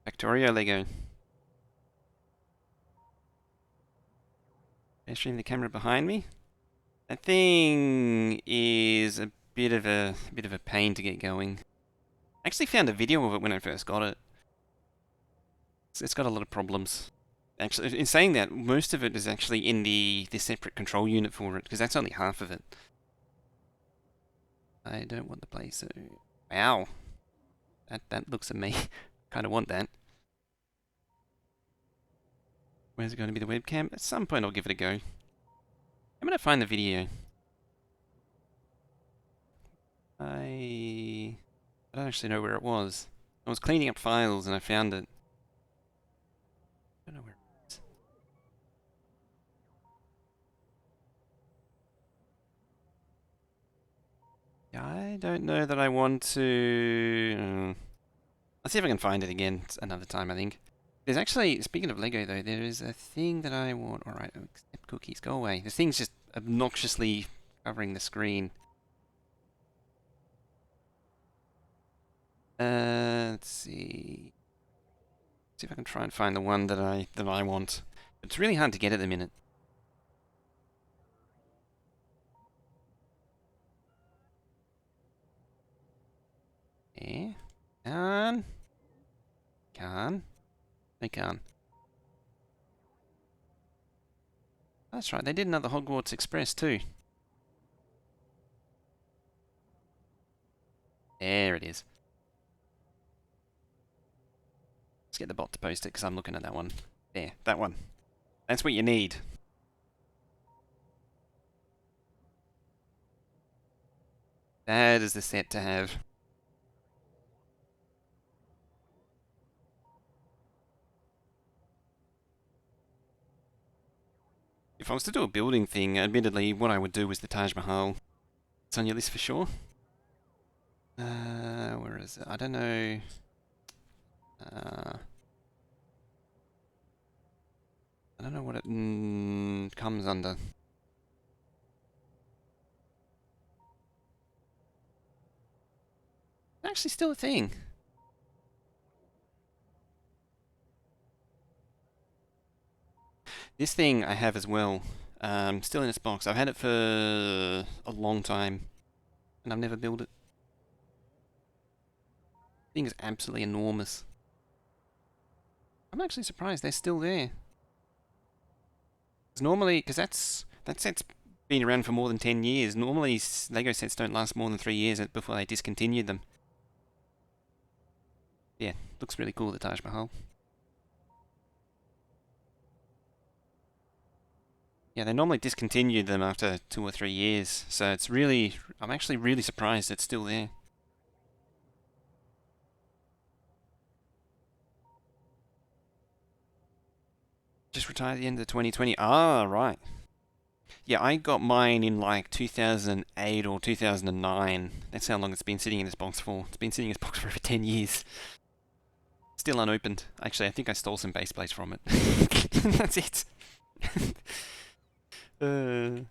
Factorio Lego. Stream the camera behind me. That thing is a bit of a pain to get going. I actually found a video of it when I first got it. It's got a lot of problems. Actually, in saying that, most of it is actually in the separate control unit for it, because that's only half of it. I don't want the play, so... Wow. That looks at me. Kind of want that. Where's it going to be the webcam? At some point I'll give it a go. I'm going to find the video. I don't actually know where it was. I was cleaning up files and I found it. I don't know where it is. Yeah, I don't know that I want to... I'll see if I can find it again another time, I think. There's actually, speaking of Lego though, there is a thing that I want. Alright, accept cookies, go away. This thing's just obnoxiously covering the screen. Let's see. See if I can try and find the one that I want. It's really hard to get at the minute. Yeah. Can. They can. That's right, they did another Hogwarts Express too. There it is. Let's get the bot to post it because I'm looking at that one. There, that one. That's what you need. That is the set to have. If I was to do a building thing, admittedly, what I would do was the Taj Mahal. It's on your list for sure. Where is it? I don't know. I don't know what it comes under. Actually, still a thing. This thing I have as well. Still in its box. I've had it for a long time, and I've never built it. The thing is absolutely enormous. I'm actually surprised they're still there. Normally, because that set's been around for more than 10 years. Normally, Lego sets don't last more than 3 years before they discontinue them. Yeah, looks really cool, the Taj Mahal. Yeah, they normally discontinue them after 2 or 3 years, so it's really... I'm actually really surprised it's still there. Just retired at the end of 2020. Ah, right. Yeah, I got mine in like 2008 or 2009. That's how long it's been sitting in this box for. It's been sitting in this box for over 10 years. Still unopened. Actually, I think I stole some base plates from it. That's it. I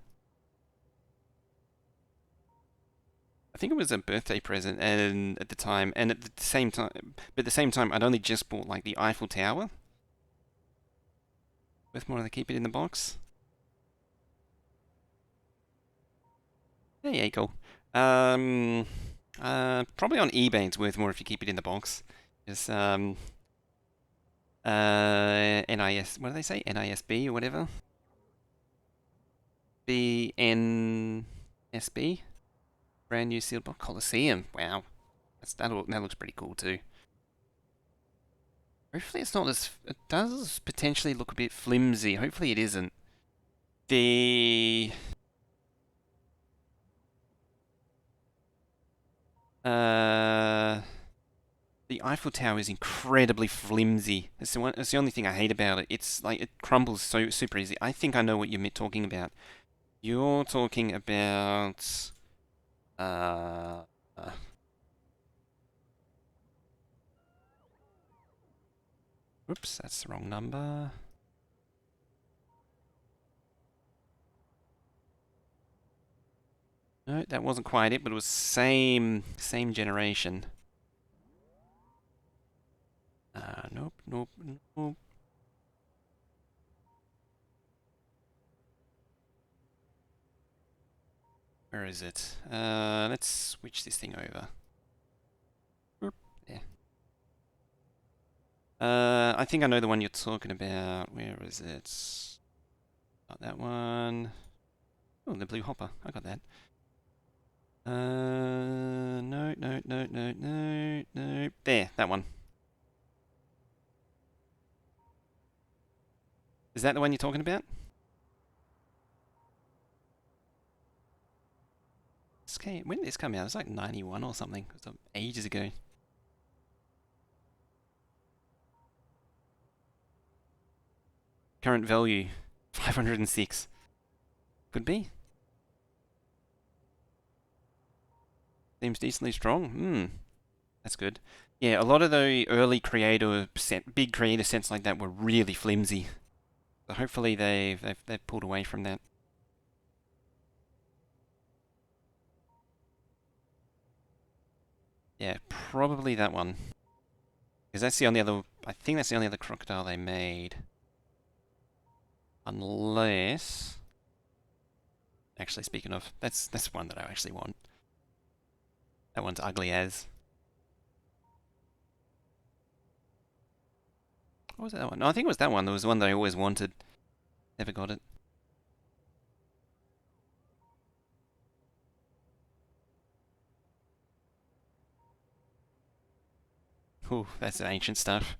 think it was a birthday present, and at the time, and at the same time, but at the same time, I'd only just bought like the Eiffel Tower. Worth more to keep it in the box. Yeah, cool. Probably on eBay it's worth more if you keep it in the box. Just NIS. What do they say? NISB or whatever. BNSB. Brand new sealed box. Coliseum. Wow. That looks pretty cool too. Hopefully it's not as... It does potentially look a bit flimsy. Hopefully it isn't. The... The Eiffel Tower is incredibly flimsy. It's the only thing I hate about it. It's like it crumbles so super easy. I think I know what you're talking about. You're talking about... Uh... Oops, that's the wrong number. No, that wasn't quite it, but it was same generation. Nope. Where is it? Let's switch this thing over. Yeah. I think I know the one you're talking about. Where is it? Not that one. Oh, the blue hopper. I got that. No. There, that one. Is that the one you're talking about? When did this come out? It was like 91 or something. It was ages ago. Current value, 506. Could be. Seems decently strong. That's good. Yeah, a lot of the early big creator sets like that were really flimsy. So hopefully they've pulled away from that. Yeah, probably that one. Because that's the only other... I think that's the only other crocodile they made. Unless... Actually, speaking of, that's one that I actually want. That one's ugly as. What was that one? No, I think it was that one. There was one that I always wanted. Never got it. Ooh, that's ancient stuff.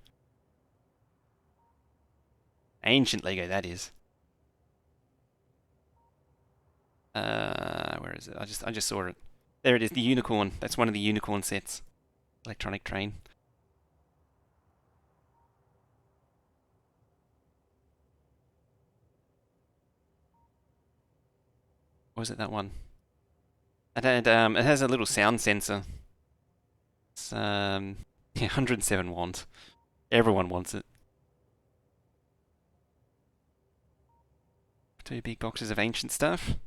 Ancient Lego, that is. Where is it? I just saw it. There it is, the unicorn. That's one of the unicorn sets. Electronic train. Or was it that one? It has a little sound sensor. It's yeah, 107 want. Everyone wants it. 2 big boxes of ancient stuff.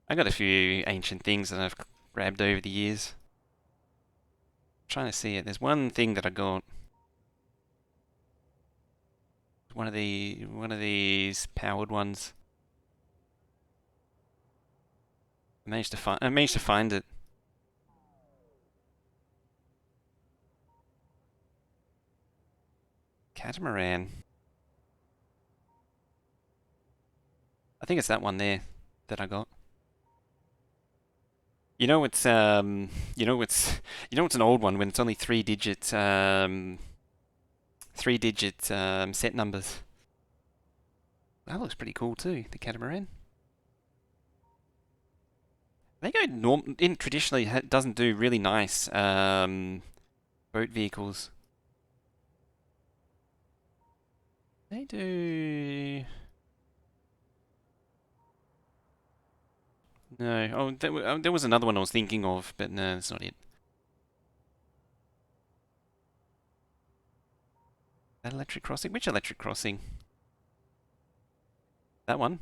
I got a few ancient things that I've grabbed over the years. I'm trying to see it. There's one thing that I got. One of these powered ones. I managed to find it. Catamaran. I think it's that one there that I got. It's an old one when it's only 3-digit set numbers. That looks pretty cool too, the catamaran. Traditionally doesn't do really nice boat vehicles. They do... No. Oh, there was another one I was thinking of, but no, that's not it. That electric crossing? Which electric crossing? That one?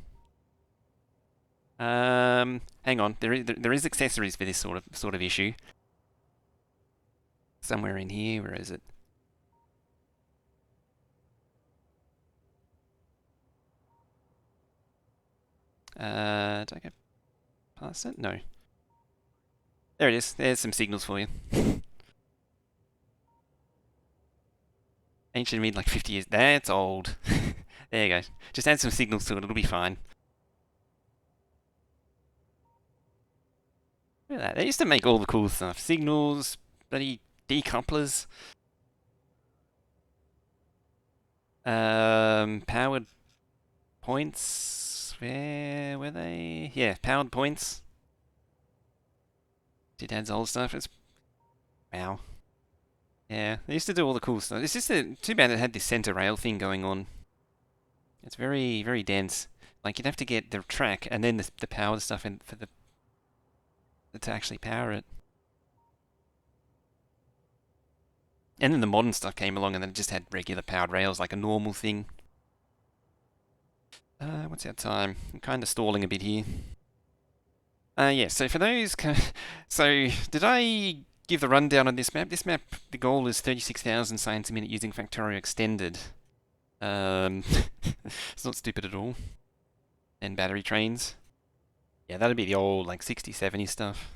Hang on. There is accessories for this sort of issue. Somewhere in here. Where is it? Did I go past it? No. There it is. There's some signals for you. Ancient mid, like 50 years. That's old. There you go. Just add some signals to it. It'll be fine. Look at that. They used to make all the cool stuff. Signals, bloody decouplers. Powered points. Where were they? Yeah, powered points. Did add old stuff. It's wow. Yeah, they used to do all the cool stuff. It's just too bad it had this center rail thing going on. It's very, very dense. Like you'd have to get the track and then the power stuff in for the to actually power it. And then the modern stuff came along and then it just had regular powered rails like a normal thing. What's our time? I'm kind of stalling a bit here. Yeah, so for those... So, did I give the rundown on this map? This map, the goal is 36,000 science a minute using Factorio extended. It's not stupid at all. And battery trains. Yeah, that'd be the old, like, 60, 70 stuff.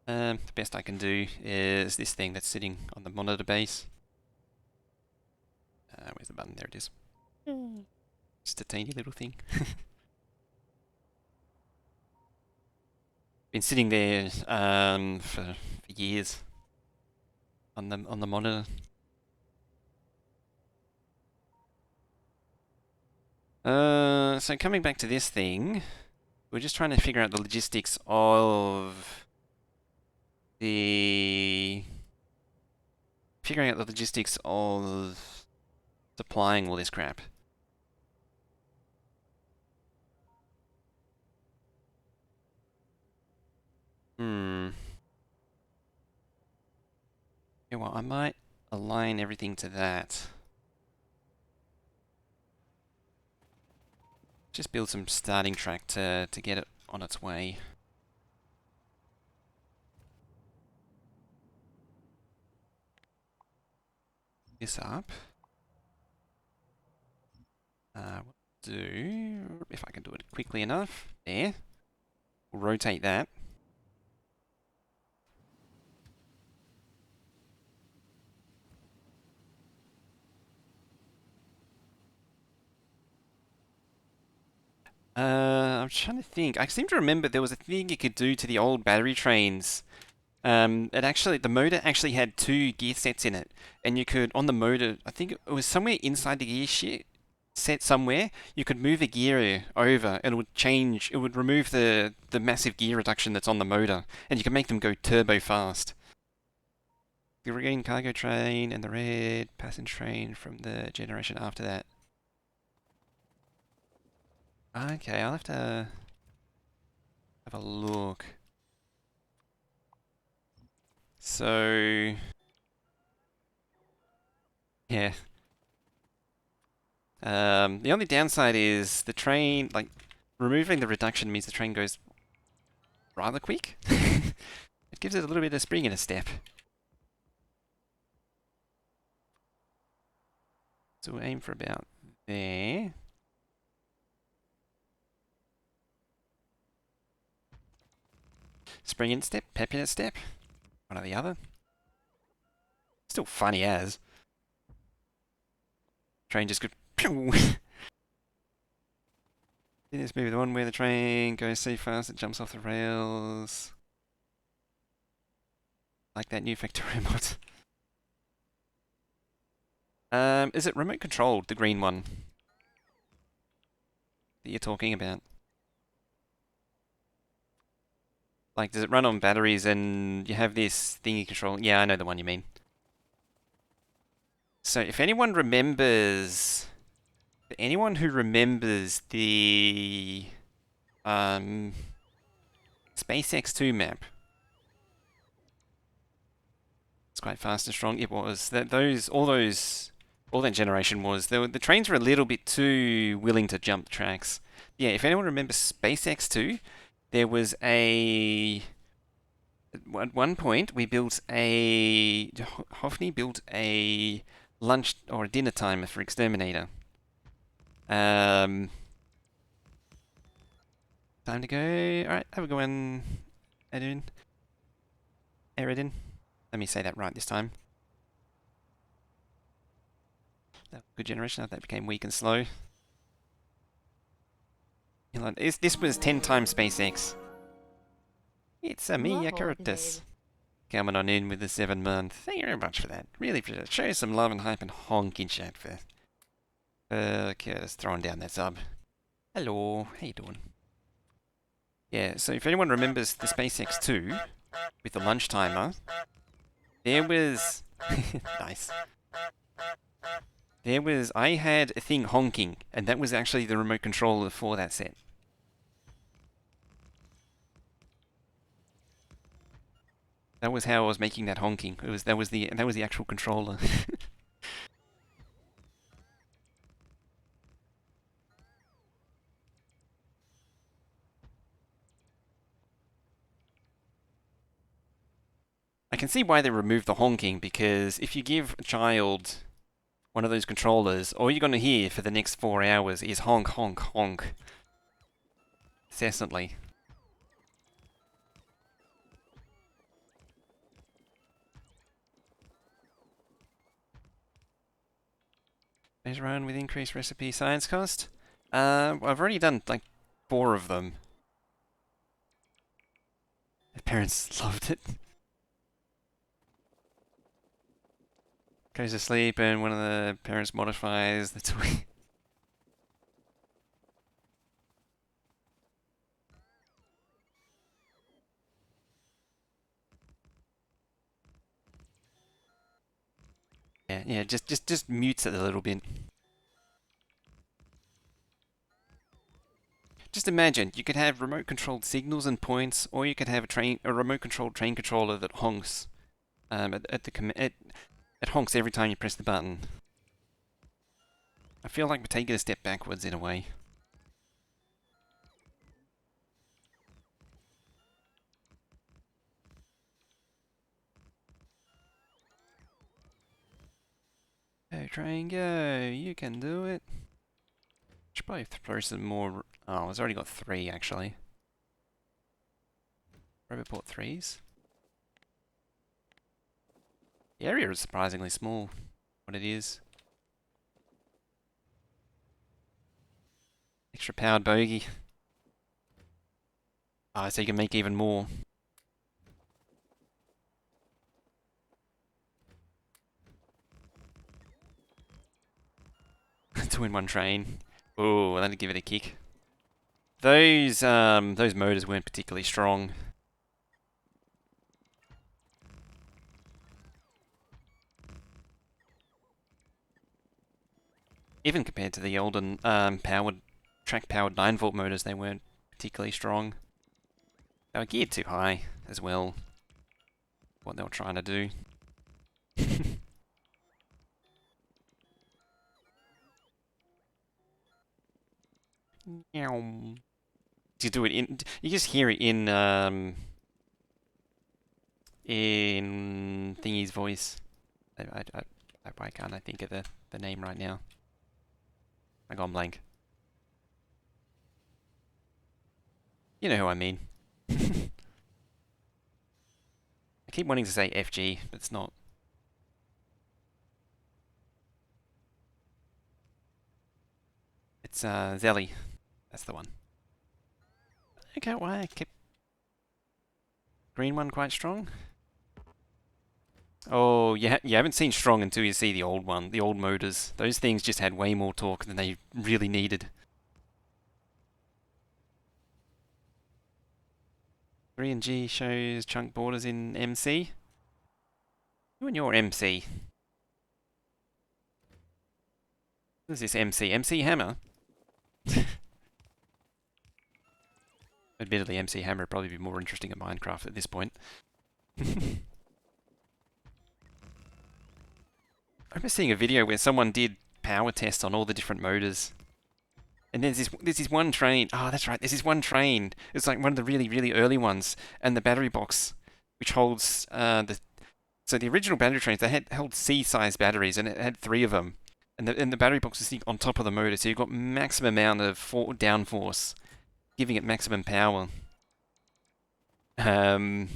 The best I can do is this thing that's sitting on the monitor base. Where's the button? There it is. Just a teeny little thing. Been sitting there for years on the monitor. So coming back to this thing, we're just trying to figure out the logistics of figuring out the logistics of supplying all this crap. Yeah, well, I might align everything to that. Just build some starting track to get it on its way. This up. What do, if I can do it quickly enough, there. We'll rotate that. I'm trying to think. I seem to remember there was a thing you could do to the old battery trains. The motor actually had two gear sets in it, and you could, on the motor, I think it was somewhere inside the set somewhere, you could move a gear over, and it would change. It would remove the massive gear reduction that's on the motor, and you can make them go turbo fast. The green cargo train and the red passenger train from the generation after that. Okay, I'll have to have a look. So, yeah. The only downside is the train, like, removing the reduction means the train goes rather quick. It gives it a little bit of spring in a step. So we'll aim for about there. Spring in step, pep in a step. One or the other. Still funny as. Train just goes pew! This maybe the one where the train goes so fast it jumps off the rails. Like that new Factorio mod. Is it remote controlled, the green one? That you're talking about? Like, does it run on batteries and you have this thing you control? Yeah, I know the one you mean. So if anyone remembers, anyone who remembers the SpaceX 2 map, it's quite fast and strong. It was that all that generation was the trains were a little bit too willing to jump tracks. Yeah, if anyone remembers SpaceX 2, there was at one point we built Hoffney built a lunch or a dinner timer for Exterminator. Time to go. All right, have a go on, Edin. Eridin. Let me say that right this time. Good generation. That became weak and slow. This was 10 times SpaceX. It's a me, a Curtis. Coming on in with the 7 month. Thank you very much for that. Really appreciate it. Show some love and hype and honk in chat for Curtis throwing down that sub. Hello, how you doing? Yeah, so if anyone remembers the SpaceX 2 with the lunch timer, there was nice. I had a thing honking, and that was actually the remote controller for that set. That was how I was making that honking. That was the actual controller. I can see why they removed the honking, because if you give a child one of those controllers, all you're going to hear for the next 4 hours is honk, honk, honk. Incessantly. Later on with increased recipe science cost. I've already done like 4 of them. The parents loved it. Goes to sleep and one of the parents modifies the toy. Yeah, just mutes it a little bit. Just imagine, you could have remote controlled signals and points, or you could have a remote controlled train controller that honks. It honks every time you press the button. I feel like we're taking a step backwards in a way. Go train, go! You can do it. Should probably throw some more. Oh, it's already got 3 actually. Roboport 3s. The area is surprisingly small. What it is. Extra powered bogey. Ah, so you can make even more. 2-in-1 train. Oh, that'd give it a kick. Those motors weren't particularly strong. Even compared to the olden track-powered 9-volt motors, they weren't particularly strong. They were geared too high as well. What they were trying to do. You do it in. You just hear it in Thingy's voice. Why can't I think of the name right now? I gone blank. You know who I mean. I keep wanting to say FG, but it's not. It's Zelly. That's the one. Okay, why I kept green one quite strong. Oh, you haven't seen strong until you see the old one, the old motors. Those things just had way more torque than they really needed. 3 and G shows chunk borders in MC. You and your MC. What is this MC? MC Hammer? Admittedly, MC Hammer would probably be more interesting in Minecraft at this point. I remember seeing a video where someone did power tests on all the different motors. And there's this one train. Oh, that's right. There's this one train. It's like one of the really, really early ones. And the battery box, which holds So the original battery trains, they held C-sized batteries, and it had 3 of them. And the battery box was sitting on top of the motor, so you got maximum amount of downforce, giving it maximum power. And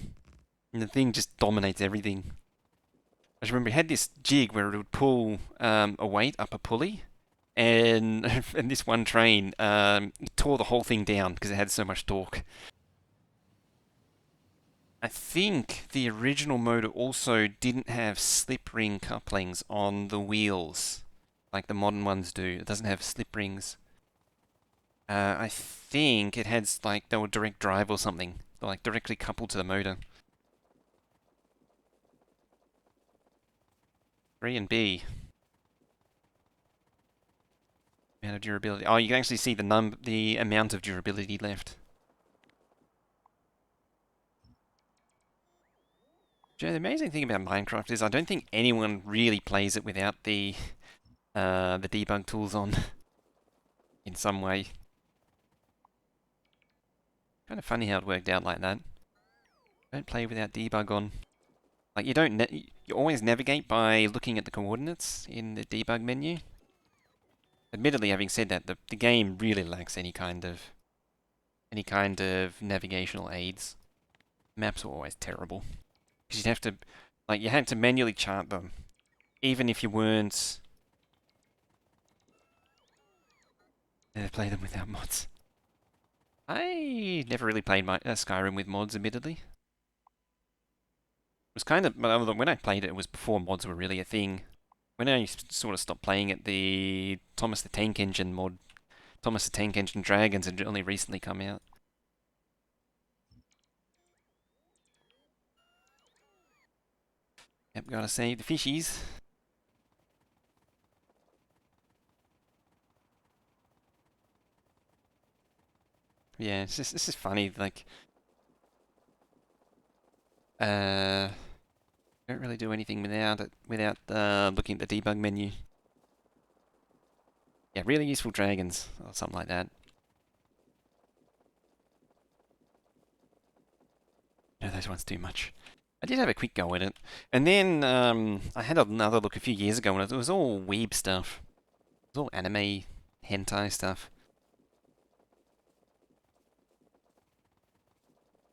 the thing just dominates everything. I just remember it had this jig where it would pull a weight up a pulley, and and this one train it tore the whole thing down because it had so much torque. I think the original motor also didn't have slip ring couplings on the wheels, like the modern ones do. It doesn't have slip rings. I think it had, like, they were direct drive or something. They're, like, directly coupled to the motor. 3 and B. Amount of durability. Oh, you can actually see the amount of durability left. Joe, the amazing thing about Minecraft is I don't think anyone really plays it without the debug tools on in some way. Kind of funny how it worked out like that. Don't play without debug on. Like, you always navigate by looking at the coordinates in the debug menu. Admittedly, having said that, the game really lacks any kind of navigational aids. Maps are always terrible. Because you had to manually chart them, even if you weren't play them without mods. I never really played Skyrim with mods, admittedly. It was kind of, when I played it, it was before mods were really a thing. When I sort of stopped playing it, the Thomas the Tank Engine mod, Thomas the Tank Engine Dragons, had only recently come out. Yep, gotta save the fishies. Yeah, it's just, this is funny, like, don't really do anything without looking at the debug menu. Yeah, really useful dragons, or something like that. No, those ones too much. I did have a quick go at it. And then I had another look a few years ago, and it was all weeb stuff. It was all anime, hentai stuff.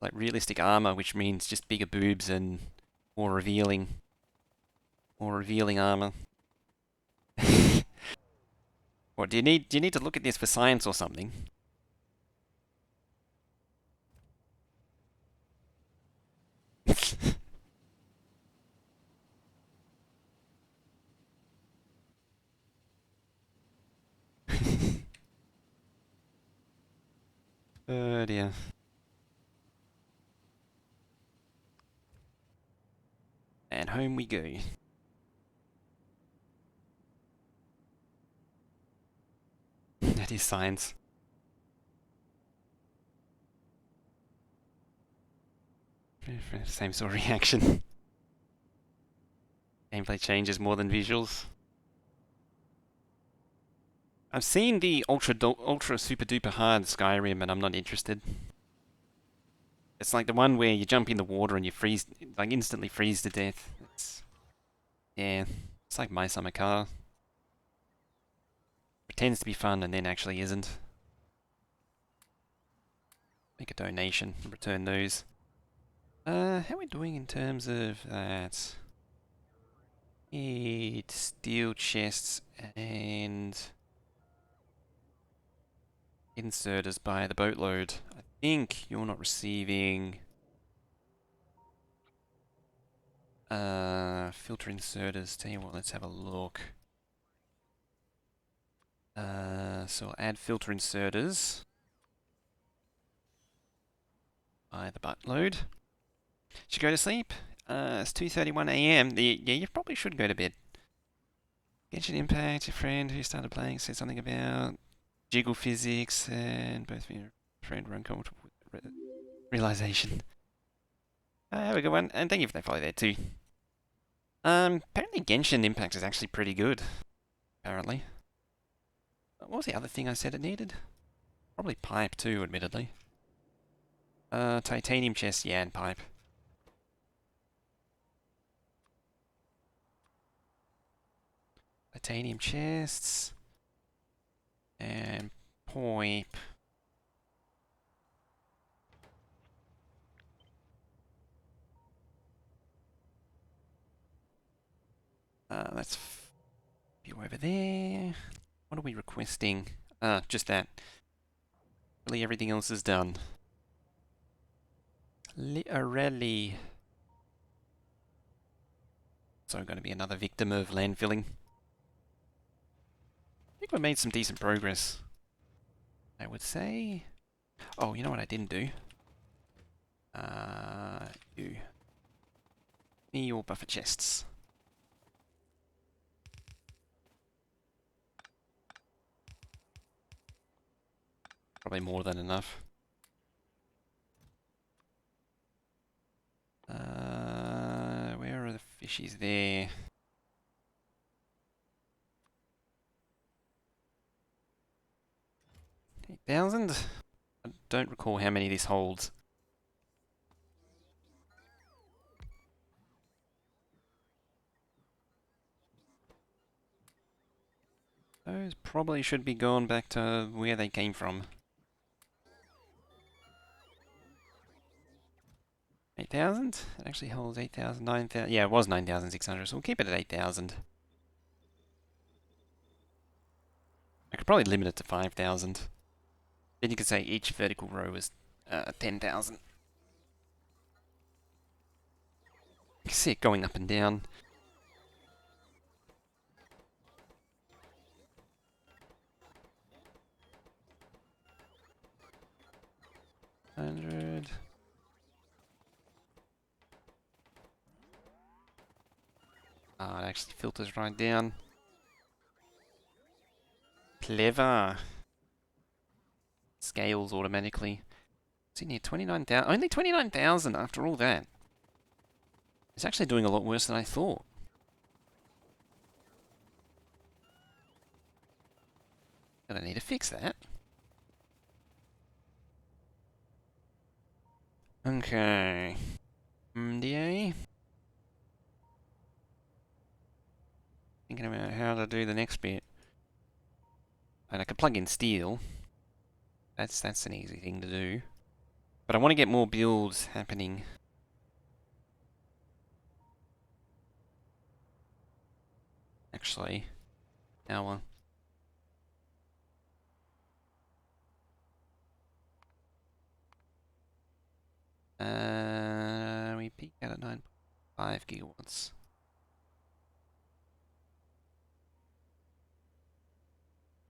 Like realistic armor, which means just bigger boobs and more revealing armor. What, do you need to look at this for science or something? Oh dear. And home we go. That is science. Same sort of reaction. Gameplay changes more than visuals. I've seen the ultra super duper hard Skyrim and I'm not interested. It's like the one where you jump in the water and you freeze, like instantly freeze to death. Yeah, it's like My Summer Car. Pretends to be fun and then actually isn't. Make a donation and return those. How are we doing in terms of that? Need steel chests and inserters by the boatload. I think you're not receiving filter inserters. Tell you what, let's have a look. So I'll add filter inserters. by the buttload. Should go to sleep. It's 2:31 a.m. Yeah, you probably should go to bed. Genshin Impact, your friend who started playing said something about jiggle physics, and both of your friend were uncomfortable with realization. Have a good one, and thank you for that follow there too. Apparently Genshin Impact is actually pretty good. Apparently. What was the other thing I said it needed? Probably pipe too, admittedly. Titanium chest, yeah, and pipe. Titanium chests. And pipe. That's you over there. What are we requesting? Just that. Really, everything else is done. Literally. So I'm going to be another victim of landfilling. I think we made some decent progress. I would say. Oh, you know what I didn't do? You. Me your buffer chests. Probably more than enough. Where are the fishies there? 8,000? I don't recall how many this holds. Those probably should be gone back to where they came from. 8,000? It actually holds 8,000, 9,000. Yeah, it was 9,600, so we'll keep it at 8,000. I could probably limit it to 5,000. Then you could say each vertical row is 10,000. You can see it going up and down. Hundred. It actually filters right down. Clever. Scales automatically. It's in here, 29,000. Only 29,000 after all that. It's actually doing a lot worse than I thought. Gonna need to fix that. Okay. MDA. Thinking about how to do the next bit. And I could plug in steel. That's an easy thing to do. But I want to get more builds happening. Actually. Now we peak out at 9.5 gigawatts.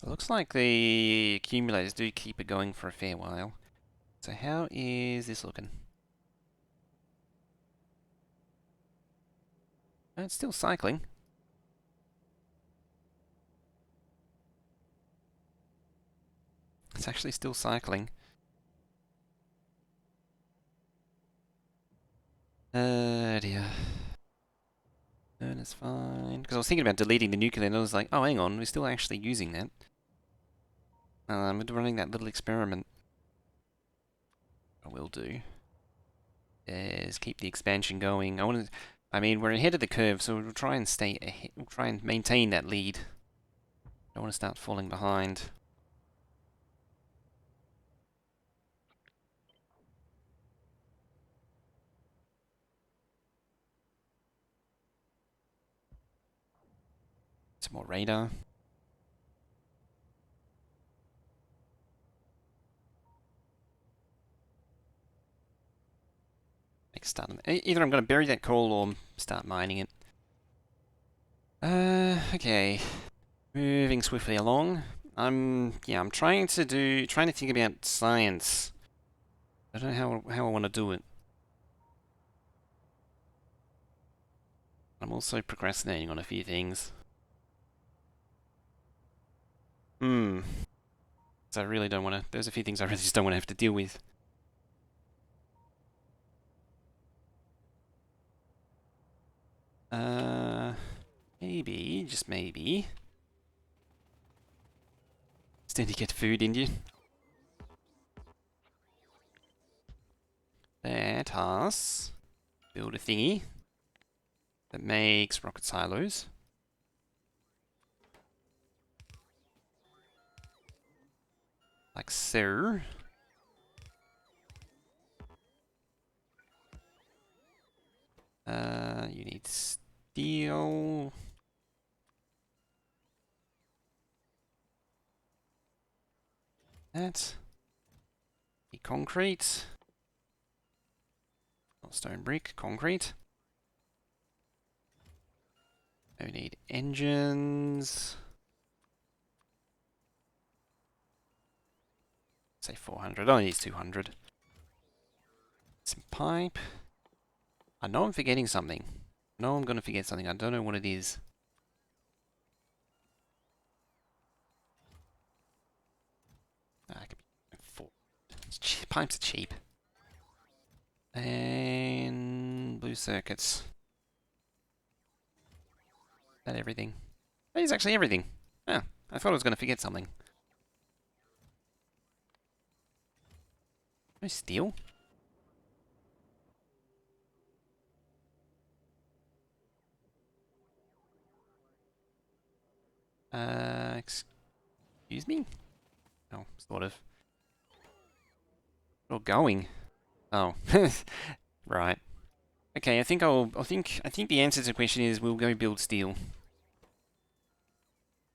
It looks like the accumulators do keep it going for a fair while. So how is this looking? It's still cycling. It's actually still cycling. Dear. And it's fine. Because I was thinking about deleting the nuclear and I was like, oh, hang on, we're still actually using that. We're running that little experiment. I will do. Is keep the expansion going. I mean, we're ahead of the curve, so we'll try and stay ahead. We'll try and maintain that lead. Don't want to start falling behind. Some more radar. Either I'm going to bury that coal or start mining it. Okay. Moving swiftly along. I'm trying to think about science. I don't know how I want to do it. I'm also procrastinating on a few things. So I really don't want to... There's a few things I really just don't want to have to deal with. Maybe, just maybe. Still need to get food in you. Let us build a thingy that makes rocket silos. Like so. You need steel. That. Concrete. Not stone brick, concrete. We need engines. Say 400. Oh, it needs 200. Some pipe. I know I'm forgetting something. I know I'm going to forget something. I don't know what it is. It could be 4. Pipes are cheap. And blue circuits. Is that everything? That is actually everything. Ah, I thought I was going to forget something. No steel? Excuse me? Oh, sort of. We're going. Oh, right. Okay, I think the answer to the question is we'll go build steel.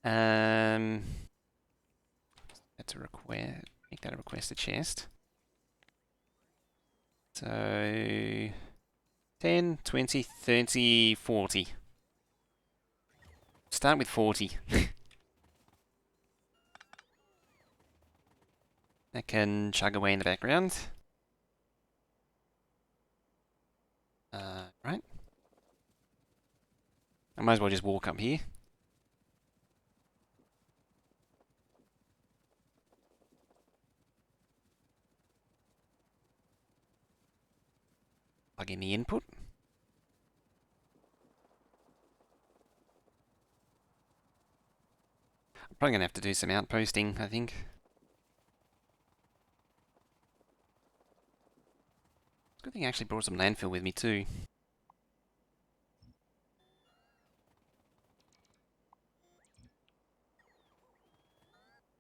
That's a request. Make that a request a chest. So 10, 20, 30, 40. Start with 40. That can chug away in the background. Right. I might as well just walk up here. Plug in the input. I'm probably going to have to do some outposting, I think. Good thing I actually brought some landfill with me too.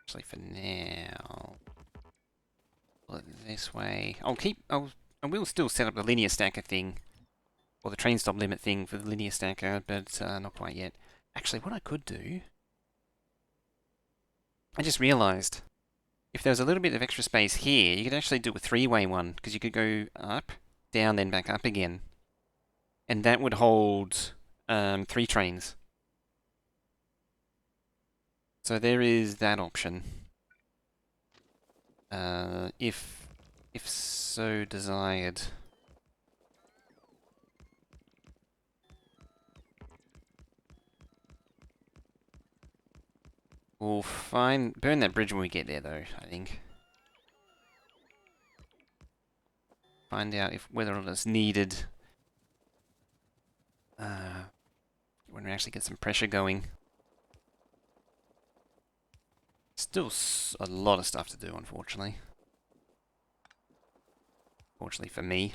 Actually, for now, pull it this way. I will still set up the linear stacker thing, or the train stop limit thing for the linear stacker, but not quite yet. Actually, what I could do, I just realised, if there was a little bit of extra space here, you could actually do a three-way one, because you could go up, down, then back up again, and that would hold 3 trains. So there is that option. If so desired. We'll burn that bridge when we get there, though, I think. Find out whether or not it's needed when we actually get some pressure going. Still a lot of stuff to do, unfortunately. Fortunately for me.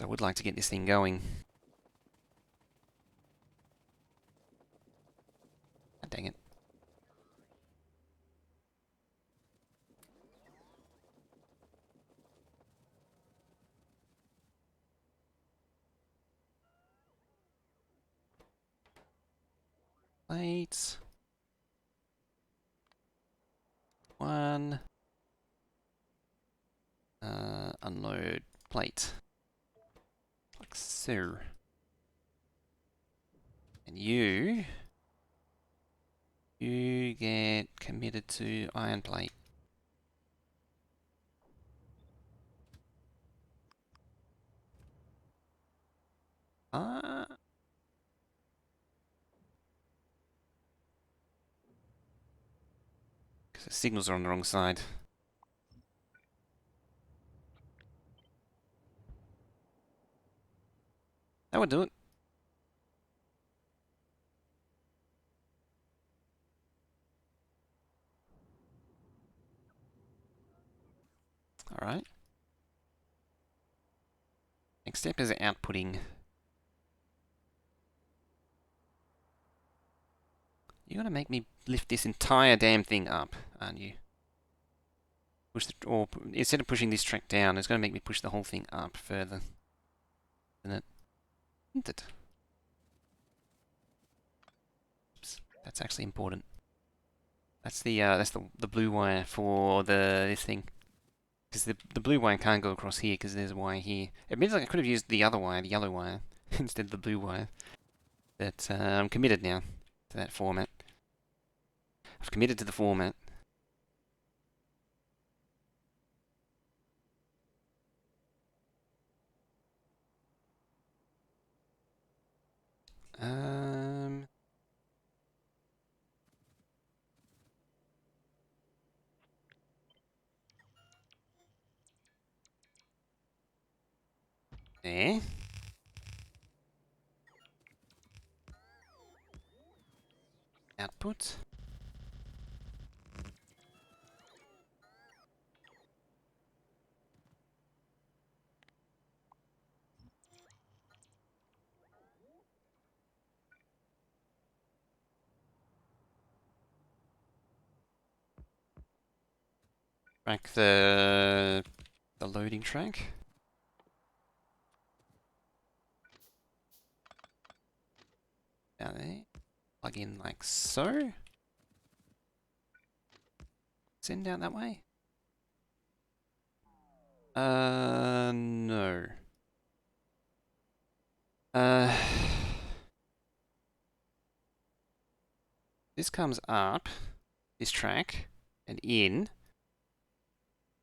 I would like to get this thing going. Ah, dang it. Plates. 1. Unload plate. Like so. And you get committed to iron plate. Ah. Because the signals are on the wrong side. That would do it. Alright. Next step is outputting. You're gonna make me lift this entire damn thing up, aren't you? Or instead of pushing this track down, it's gonna make me push the whole thing up further. Isn't it? Oops, that's actually important. That's the blue wire for this thing. Because the blue wire can't go across here because there's a wire here. It means like I could have used the other wire, the yellow wire, instead of the blue wire. But I'm committed now to that format. I've committed to the format. Um, there. Output. Track the loading track. Down there. Plug in like so. Send out that way. No. This comes up, this track, and in.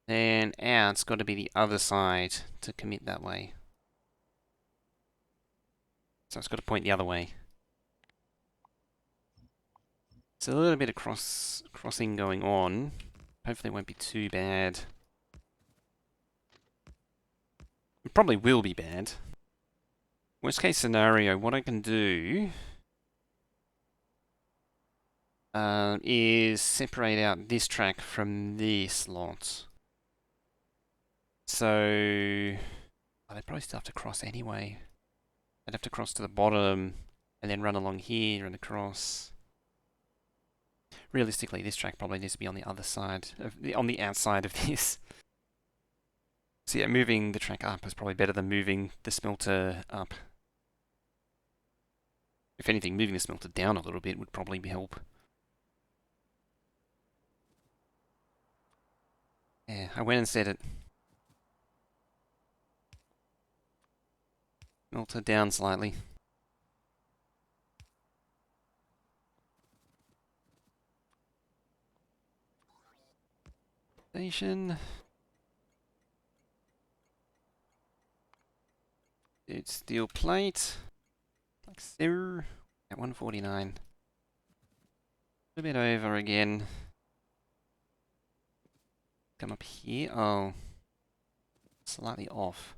Then out's got to be the other side to commit that way. So it's got to point the other way. So a little bit of crossing going on. Hopefully it won't be too bad. It probably will be bad. Worst case scenario, what I can do is separate out this track from this lot. So they probably still have to cross anyway. They'd have to cross to the bottom and then run along here and across. Realistically, this track probably needs to be on the other side, on the outside of this. So yeah, moving the track up is probably better than moving the smelter up. If anything, moving the smelter down a little bit would probably help. Yeah, I went and set it. Smelter down slightly. Station. It's steel plate. Like so. At 149. A bit over again. Come up here. Oh. Slightly off.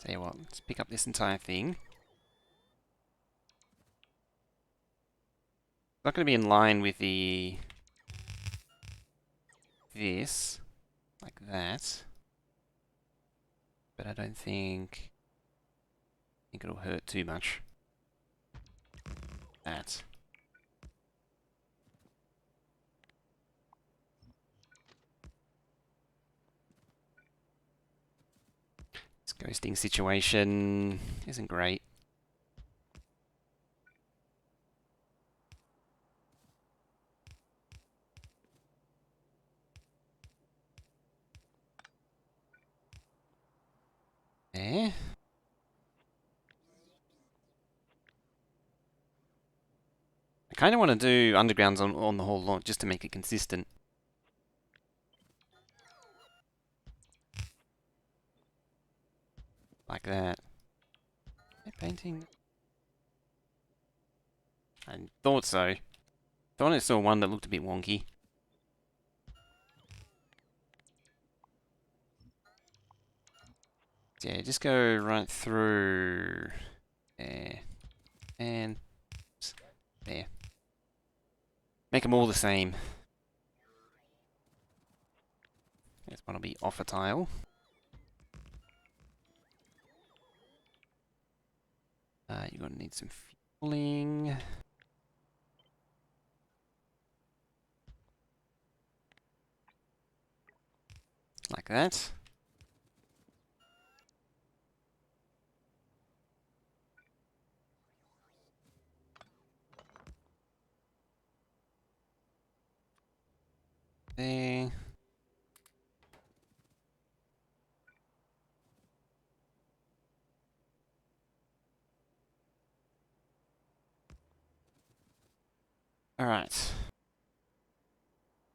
Tell you what, let's pick up this entire thing. It's not going to be in line with this, like that. But I don't think it'll hurt too much. That. This ghosting situation isn't great. There. kind of want to do undergrounds on the whole lot just to make it consistent. Like that. Painting. I thought so. Thought I saw one that looked a bit wonky. Yeah, just go right through there and there. Make them all the same. This one will be off a tile. You're gonna need some fueling. Like that. There. Alright.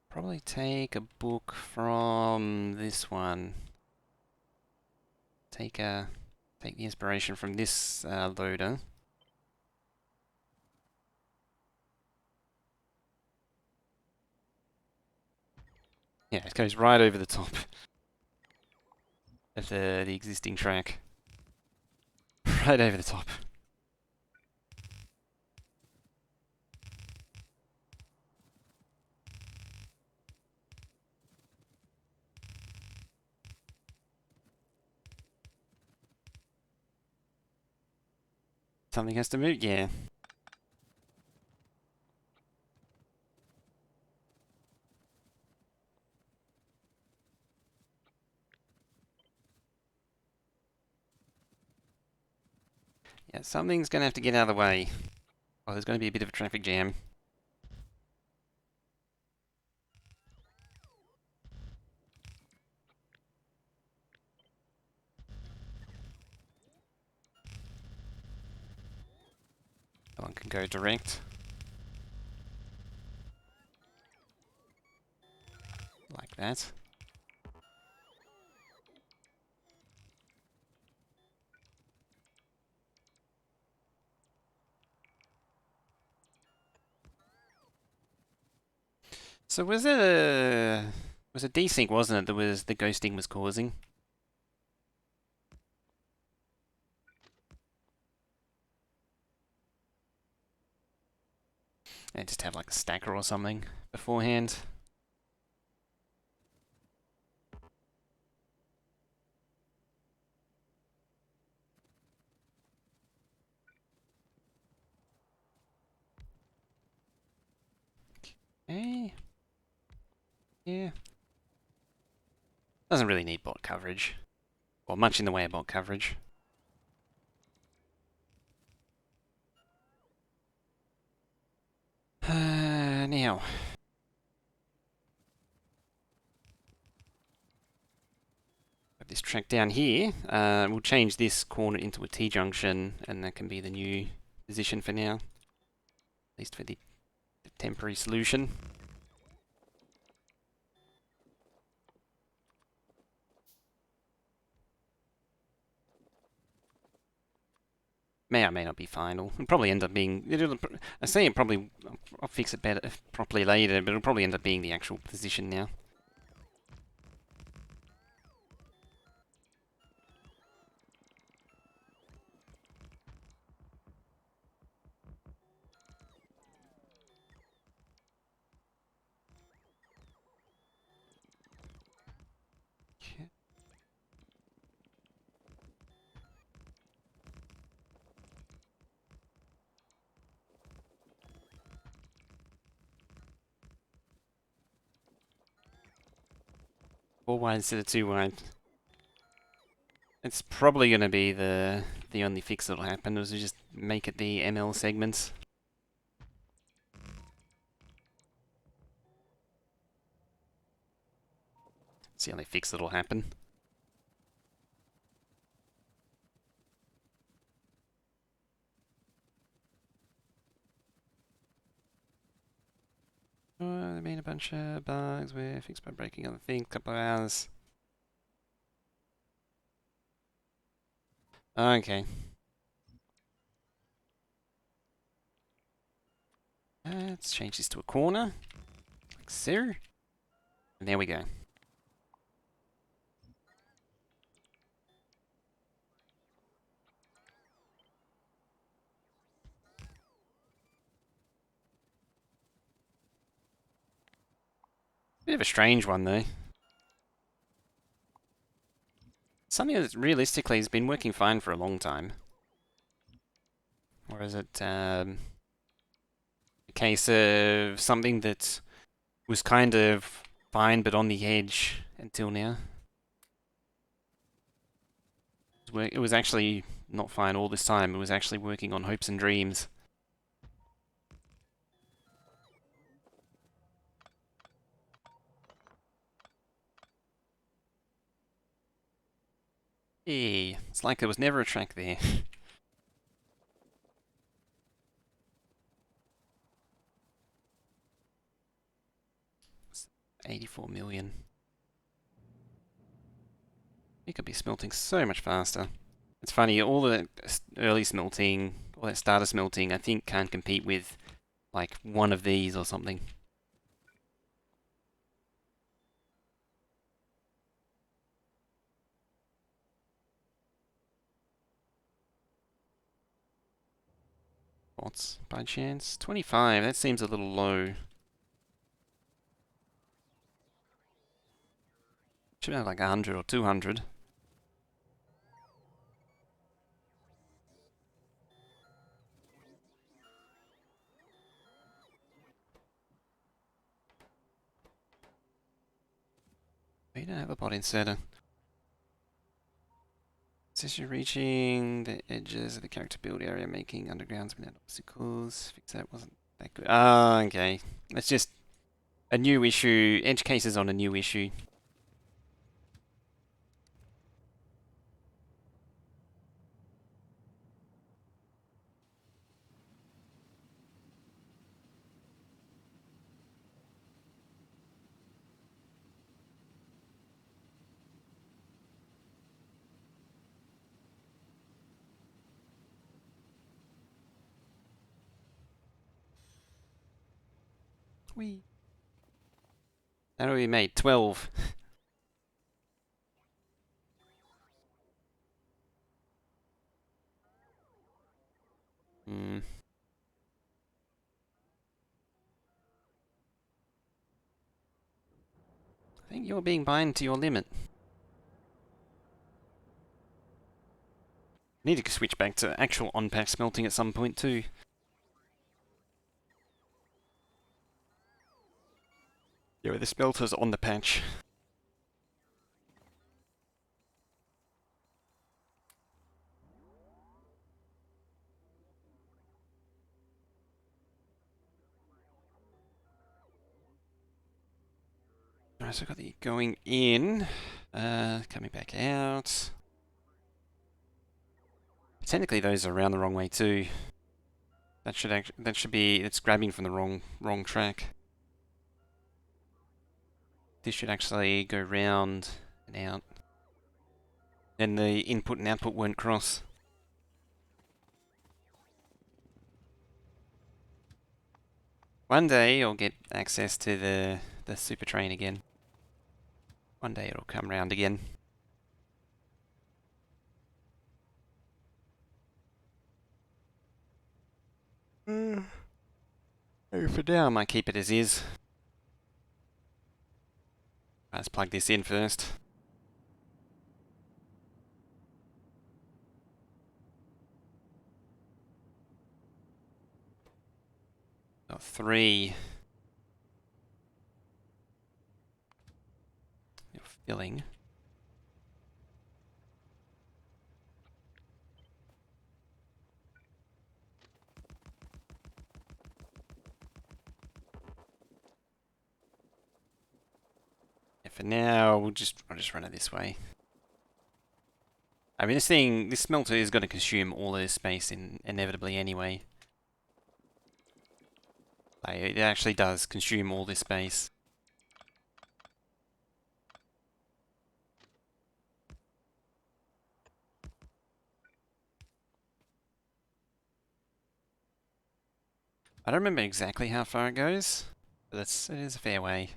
Probably take a book from this one. Take the inspiration from this loader. Yeah, it goes right over the top of the existing track. Right over the top. Something has to move, yeah. Yeah, something's going to have to get out of the way. Oh, there's going to be a bit of a traffic jam. That one can go direct. Like that. So was it a desync, wasn't it, that was the ghosting was causing? And just have like a stacker or something beforehand. Okay. Yeah. Doesn't really need bot coverage. Or much in the way of bot coverage. Now. This track down here, we'll change this corner into a T-junction, and that can be the new position for now. At least for the temporary solution. May or may not be final. It'll probably end up being... I say it probably... I'll fix it better properly later, but it'll probably end up being the actual position now. Four wide instead of two wide. It's probably going to be the only fix that'll happen, is to just make it the ML segments. It's the only fix that'll happen. been a bunch of bugs were fixed by breaking other things, couple of hours. Okay. Let's change this to a corner, like so. And there we go. Bit of a strange one though. Something that realistically has been working fine for a long time. Or is it a case of something that was kind of fine but on the edge until now? It was actually not fine all this time. It was actually working on hopes and dreams. Hey, it's like there was never a track there. 84 million. It could be smelting so much faster. It's funny, all the early smelting, all that starter smelting, I think can't compete with like one of these or something. What's by chance? 25, that seems a little low. Should have like 100 or 200. We don't have a bot inserter. Says you're reaching the edges of the character build area, making undergrounds without obstacles. Fix that, wasn't that good. Ah, okay. It's just a new issue. Edge cases on a new issue. Whee. How do we made 12? Hmm. I think you're being bind to your limit. Need to switch back to actual on-pack smelting at some point too. Yeah, with the smelters on the patch. Alright, so I got the going in, coming back out. Technically, those are around the wrong way too. That should be it's grabbing from the wrong track. This should actually go round and out. Then the input and output won't cross. One day I'll get access to the super train again. One day it'll come round again. For now I might keep it as is. Let's plug this in first. Got 3. You're filling. Yeah, for now, I'll just run it this way. I mean, this smelter is going to consume all of this space inevitably anyway. It actually does consume all this space. I don't remember exactly how far it goes, but it is a fair way.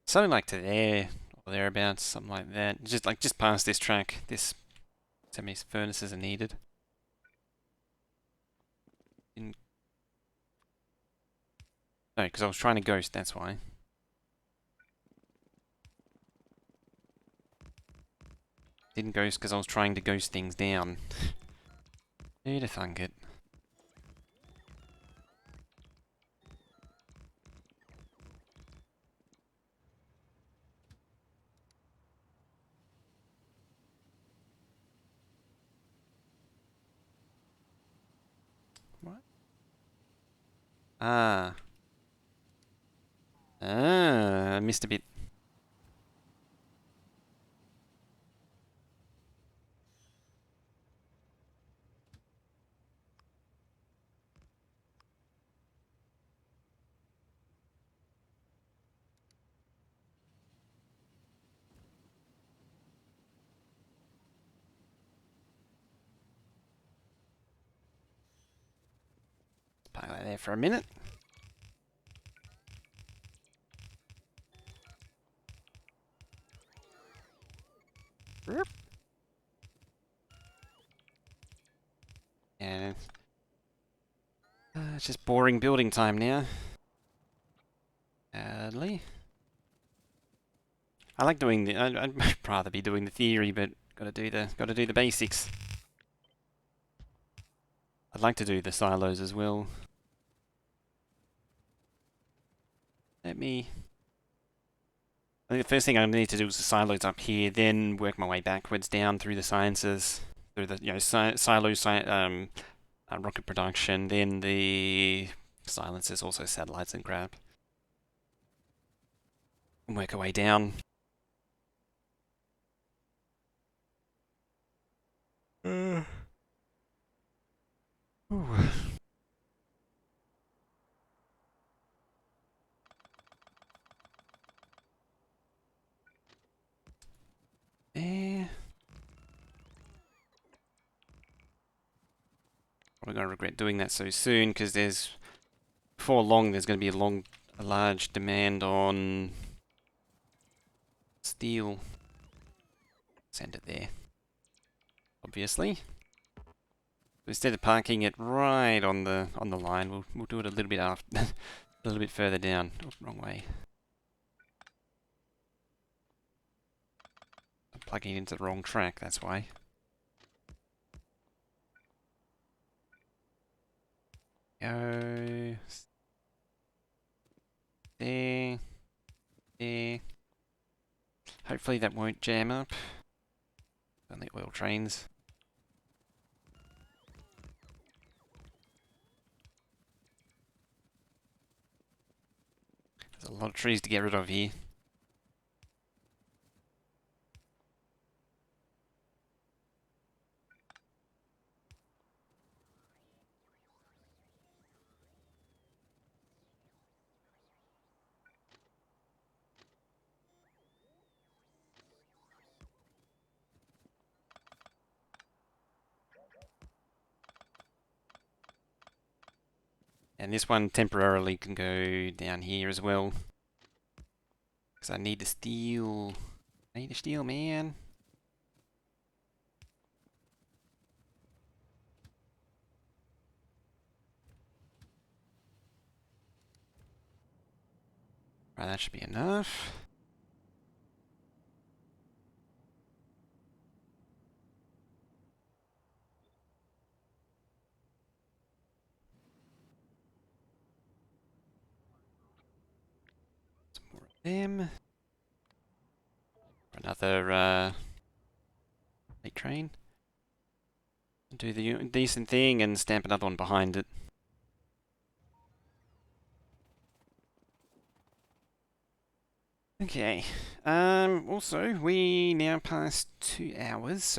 Something like to there or thereabouts, something like that. Just past this track, this semi furnaces are needed. No, because I was trying to ghost, that's why. Didn't ghost because I was trying to ghost things down. Who'd have thunk it? What? Ah. I missed a bit. Park that there for a minute. And it's just boring building time now. Sadly. I like doing the. I'd rather be doing the theory, but gotta do the basics. I'd like to do the silos as well. Let me. I think the first thing I need to do is the silos up here, then work my way backwards down through the sciences, through the silos, rocket production, then the silencers, also satellites and crap. And work our way down. Ooh. Eh. Probably gonna regret doing that so soon because before long there's gonna be a large demand on steel. Send it there. Obviously. Instead of parking it right on the line, we'll do it a little bit after, a little bit further down. Oh, wrong way. I'm plugging it into the wrong track. That's why. Go there, there. Hopefully that won't jam up. Only oil trains. There's a lot of trees to get rid of here. And this one temporarily can go down here as well. Because I need the steel. I need the steel, man. Right, that should be enough. Some more of them. Another late train. Do the decent thing and stamp another one behind it. Okay. Also, we now passed 2 hours,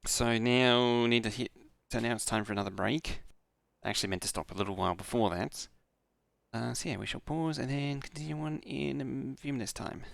so now need to hit. So now it's time for another break. I actually meant to stop a little while before that. So yeah, we shall pause and then continue on in a few minutes' time.